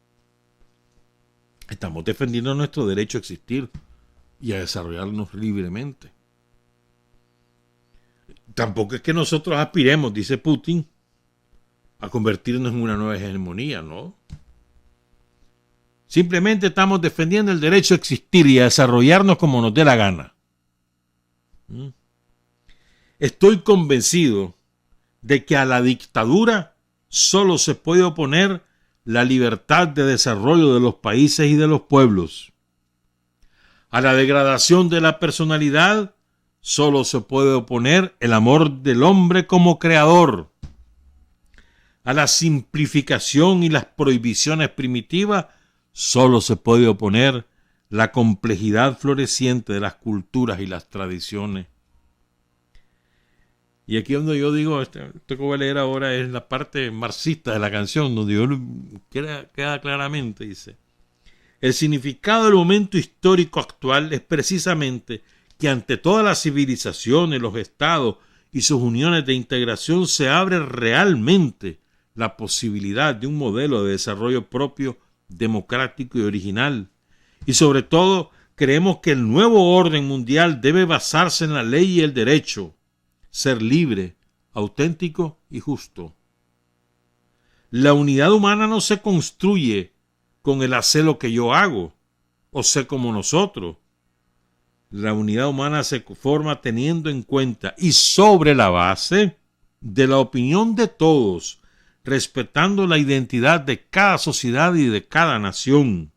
Estamos defendiendo nuestro derecho a existir y a desarrollarnos libremente. Tampoco es que nosotros aspiremos, dice Putin, a convertirnos en una nueva hegemonía, ¿no? Simplemente estamos defendiendo el derecho a existir y a desarrollarnos como nos dé la gana. Estoy convencido de que a la dictadura solo se puede oponer la libertad de desarrollo de los países y de los pueblos. A la degradación de la personalidad solo se puede oponer el amor del hombre como creador. A la simplificación y las prohibiciones primitivas solo se puede oponer la complejidad floreciente de las culturas y las tradiciones. Y aquí donde yo digo, esto que voy a leer ahora es la parte marxista de la canción, donde yo queda claramente, dice, el significado del momento histórico actual es precisamente que ante todas las civilizaciones, los estados y sus uniones de integración se abre realmente la posibilidad de un modelo de desarrollo propio, democrático y original. Y sobre todo, creemos que el nuevo orden mundial debe basarse en la ley y el derecho, ser libre, auténtico y justo. La unidad humana no se construye con el hacer lo que yo hago o ser como nosotros. La unidad humana se forma teniendo en cuenta y sobre la base de la opinión de todos, respetando la identidad de cada sociedad y de cada nación.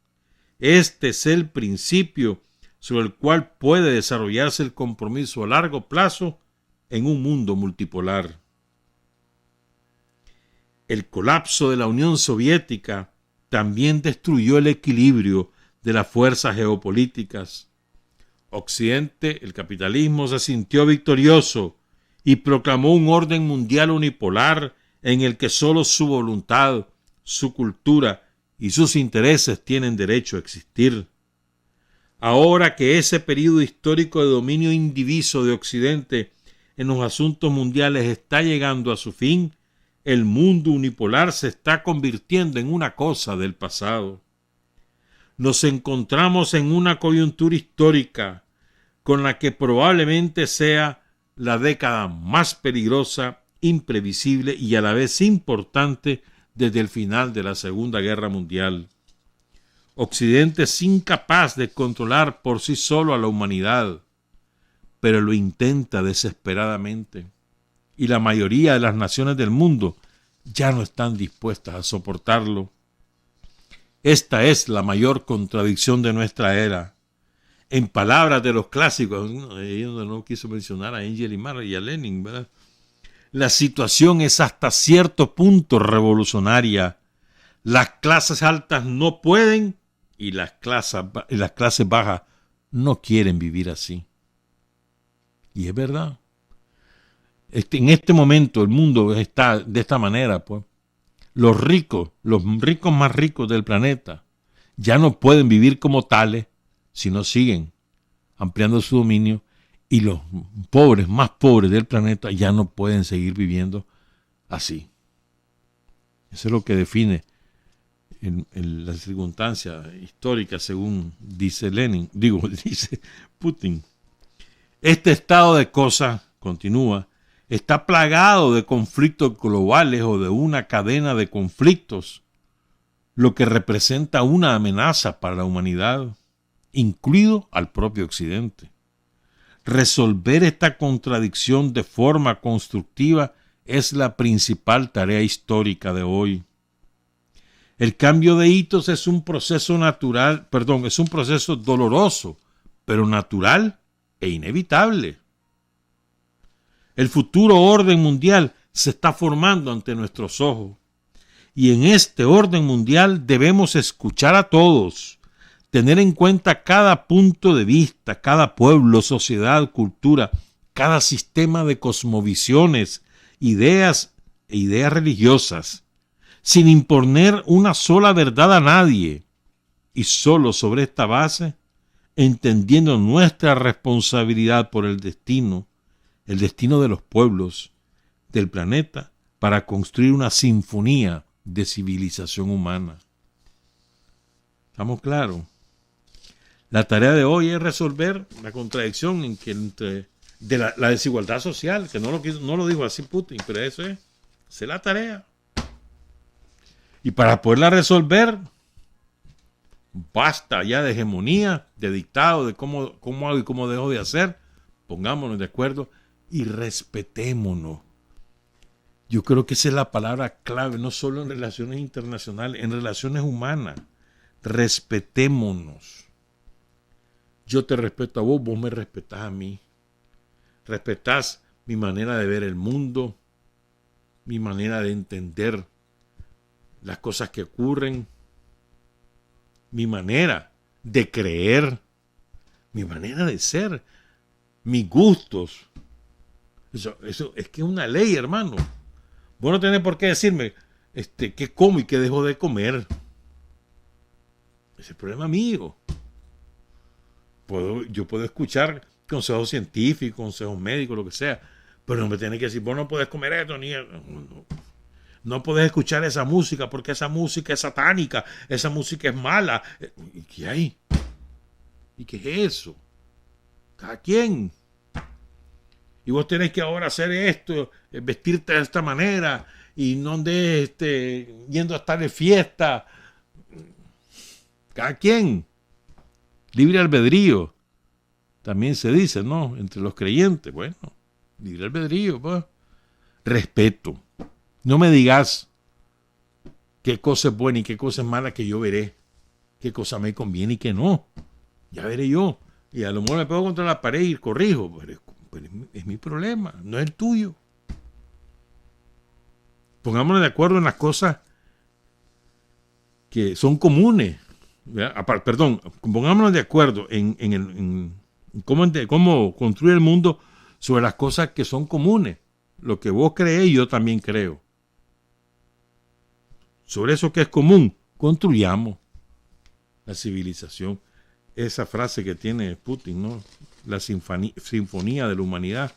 Este es el principio sobre el cual puede desarrollarse el compromiso a largo plazo en un mundo multipolar. El colapso de la Unión Soviética también destruyó el equilibrio de las fuerzas geopolíticas. Occidente, el capitalismo, se sintió victorioso y proclamó un orden mundial unipolar en el que solo su voluntad, su cultura y sus intereses tienen derecho a existir. Ahora que ese periodo histórico de dominio indiviso de Occidente en los asuntos mundiales está llegando a su fin, el mundo unipolar se está convirtiendo en una cosa del pasado. Nos encontramos en una coyuntura histórica con la que probablemente sea la década más peligrosa, imprevisible y a la vez importante desde el final de la Segunda Guerra Mundial. Occidente es incapaz de controlar por sí solo a la humanidad, pero lo intenta desesperadamente, y la mayoría de las naciones del mundo ya no están dispuestas a soportarlo. Esta es la mayor contradicción de nuestra era. En palabras de los clásicos, no quiso mencionar a Engels y a Lenin, ¿verdad? La situación es hasta cierto punto revolucionaria. Las clases altas no pueden y las clases bajas no quieren vivir así. Y es verdad. En este momento el mundo está de esta manera, pues. Los ricos más ricos del planeta, ya no pueden vivir como tales si no siguen ampliando su dominio, y los pobres más pobres del planeta ya no pueden seguir viviendo así. Eso es lo que define la circunstancia histórica, según dice dice Putin. Este estado de cosas, continúa, está plagado de conflictos globales o de una cadena de conflictos, lo que representa una amenaza para la humanidad, incluido al propio Occidente. Resolver esta contradicción de forma constructiva es la principal tarea histórica de hoy. El cambio de hitos es un proceso es un proceso doloroso, pero natural e inevitable. El futuro orden mundial se está formando ante nuestros ojos. Y en este orden mundial debemos escuchar a todos, tener en cuenta cada punto de vista, cada pueblo, sociedad, cultura, cada sistema de cosmovisiones, ideas e ideas religiosas, sin imponer una sola verdad a nadie. Y solo sobre esta base entendiendo nuestra responsabilidad por el destino de los pueblos del planeta, para construir una sinfonía de civilización humana. ¿Estamos claros? La tarea de hoy es resolver la contradicción entre la desigualdad social, que no lo dijo así Putin, pero esa es la tarea. Y para poderla resolver, basta ya de hegemonía, de dictado, de cómo hago y cómo dejo de hacer. Pongámonos de acuerdo y respetémonos. Yo creo que esa es la palabra clave, no solo en relaciones internacionales, en relaciones humanas. Respetémonos. Yo te respeto a vos, vos me respetás a mí. Respetás mi manera de ver el mundo, mi manera de entender las cosas que ocurren, mi manera de creer, mi manera de ser, mis gustos. Eso es que es una ley, hermano. Vos no tenés por qué decirme qué como y qué dejo de comer. Ese es el problema mío. Yo puedo escuchar consejos científicos, consejos médicos, lo que sea, pero no me tenés que decir, vos no podés comer esto, ni no podés escuchar esa música porque esa música es satánica, esa música es mala. ¿Y qué hay? ¿Y qué es eso? Cada quien. Y vos tenés que ahora hacer esto, vestirte de esta manera, y no andes yendo a estar de fiesta. Cada quien. Libre albedrío. También se dice, ¿no? Entre los creyentes. Bueno, libre albedrío, pues. Respeto. No me digas qué cosa es buena y qué cosa es mala, que yo veré. Qué cosa me conviene y qué no. Ya veré yo. Y a lo mejor me pego contra la pared y corrijo. Pero es mi problema, no es el tuyo. Pongámonos de acuerdo en las cosas que son comunes. Perdón, pongámonos de acuerdo en cómo construir el mundo sobre las cosas que son comunes. Lo que vos creés, yo también creo. Sobre eso que es común, construyamos la civilización. Esa frase que tiene Putin, ¿no? La sinfonía de la humanidad.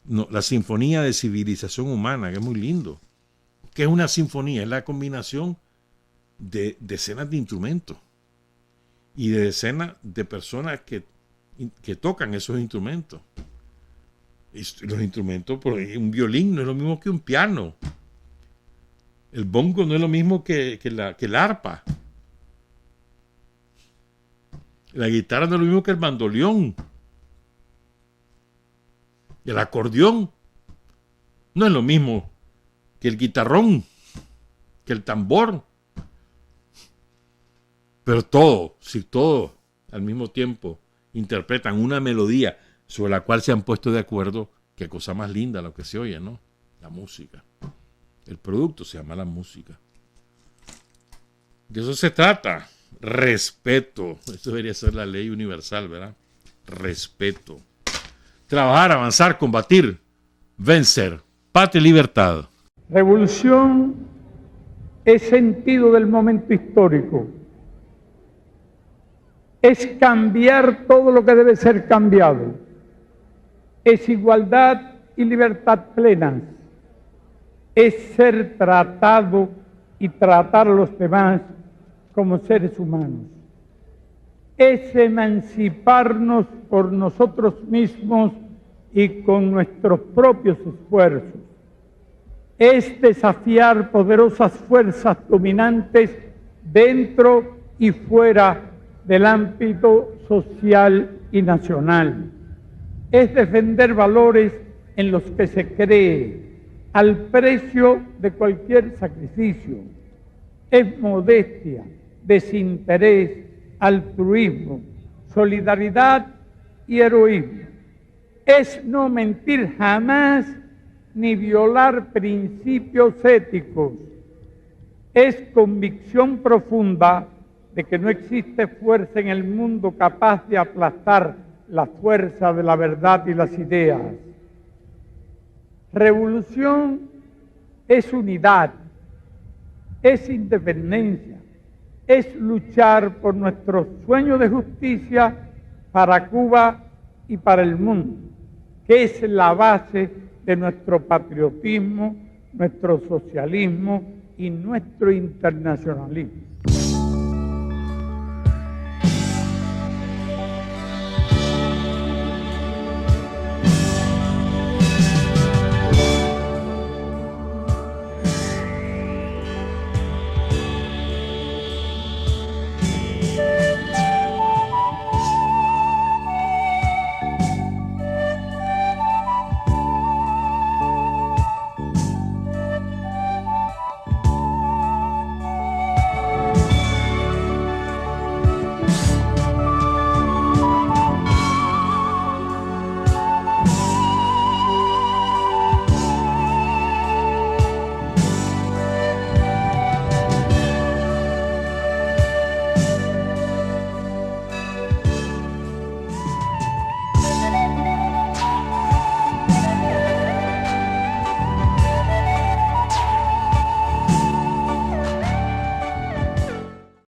No, la sinfonía de civilización humana, que es muy lindo. ¿Qué es una sinfonía? Es la combinación de decenas de instrumentos y de decenas de personas que tocan esos instrumentos. Y los instrumentos, un violín no es lo mismo que un piano. El bongo no es lo mismo que el arpa. La guitarra no es lo mismo que el bandoneón. Y el acordeón no es lo mismo que el guitarrón, que el tambor. Pero si todos al mismo tiempo interpretan una melodía sobre la cual se han puesto de acuerdo, qué cosa más linda lo que se oye, ¿no? La música. El producto se llama la música. De eso se trata. Respeto. Esto debería ser la ley universal, ¿verdad? Respeto. Trabajar, avanzar, combatir, vencer. Patria y libertad. Revolución es sentido del momento histórico. Es cambiar todo lo que debe ser cambiado. Es igualdad y libertad plenas. Es ser tratado y tratar a los demás como seres humanos. Es emanciparnos por nosotros mismos y con nuestros propios esfuerzos. Es desafiar poderosas fuerzas dominantes dentro y fuera del ámbito social y nacional. Es defender valores en los que se cree, al precio de cualquier sacrificio. Es modestia, desinterés, altruismo, solidaridad y heroísmo. Es no mentir jamás ni violar principios éticos. Es convicción profunda de que no existe fuerza en el mundo capaz de aplastar la fuerza de la verdad y las ideas. Revolución es unidad, es independencia, es luchar por nuestro sueño de justicia para Cuba y para el mundo, que es la base de nuestro patriotismo, nuestro socialismo y nuestro internacionalismo.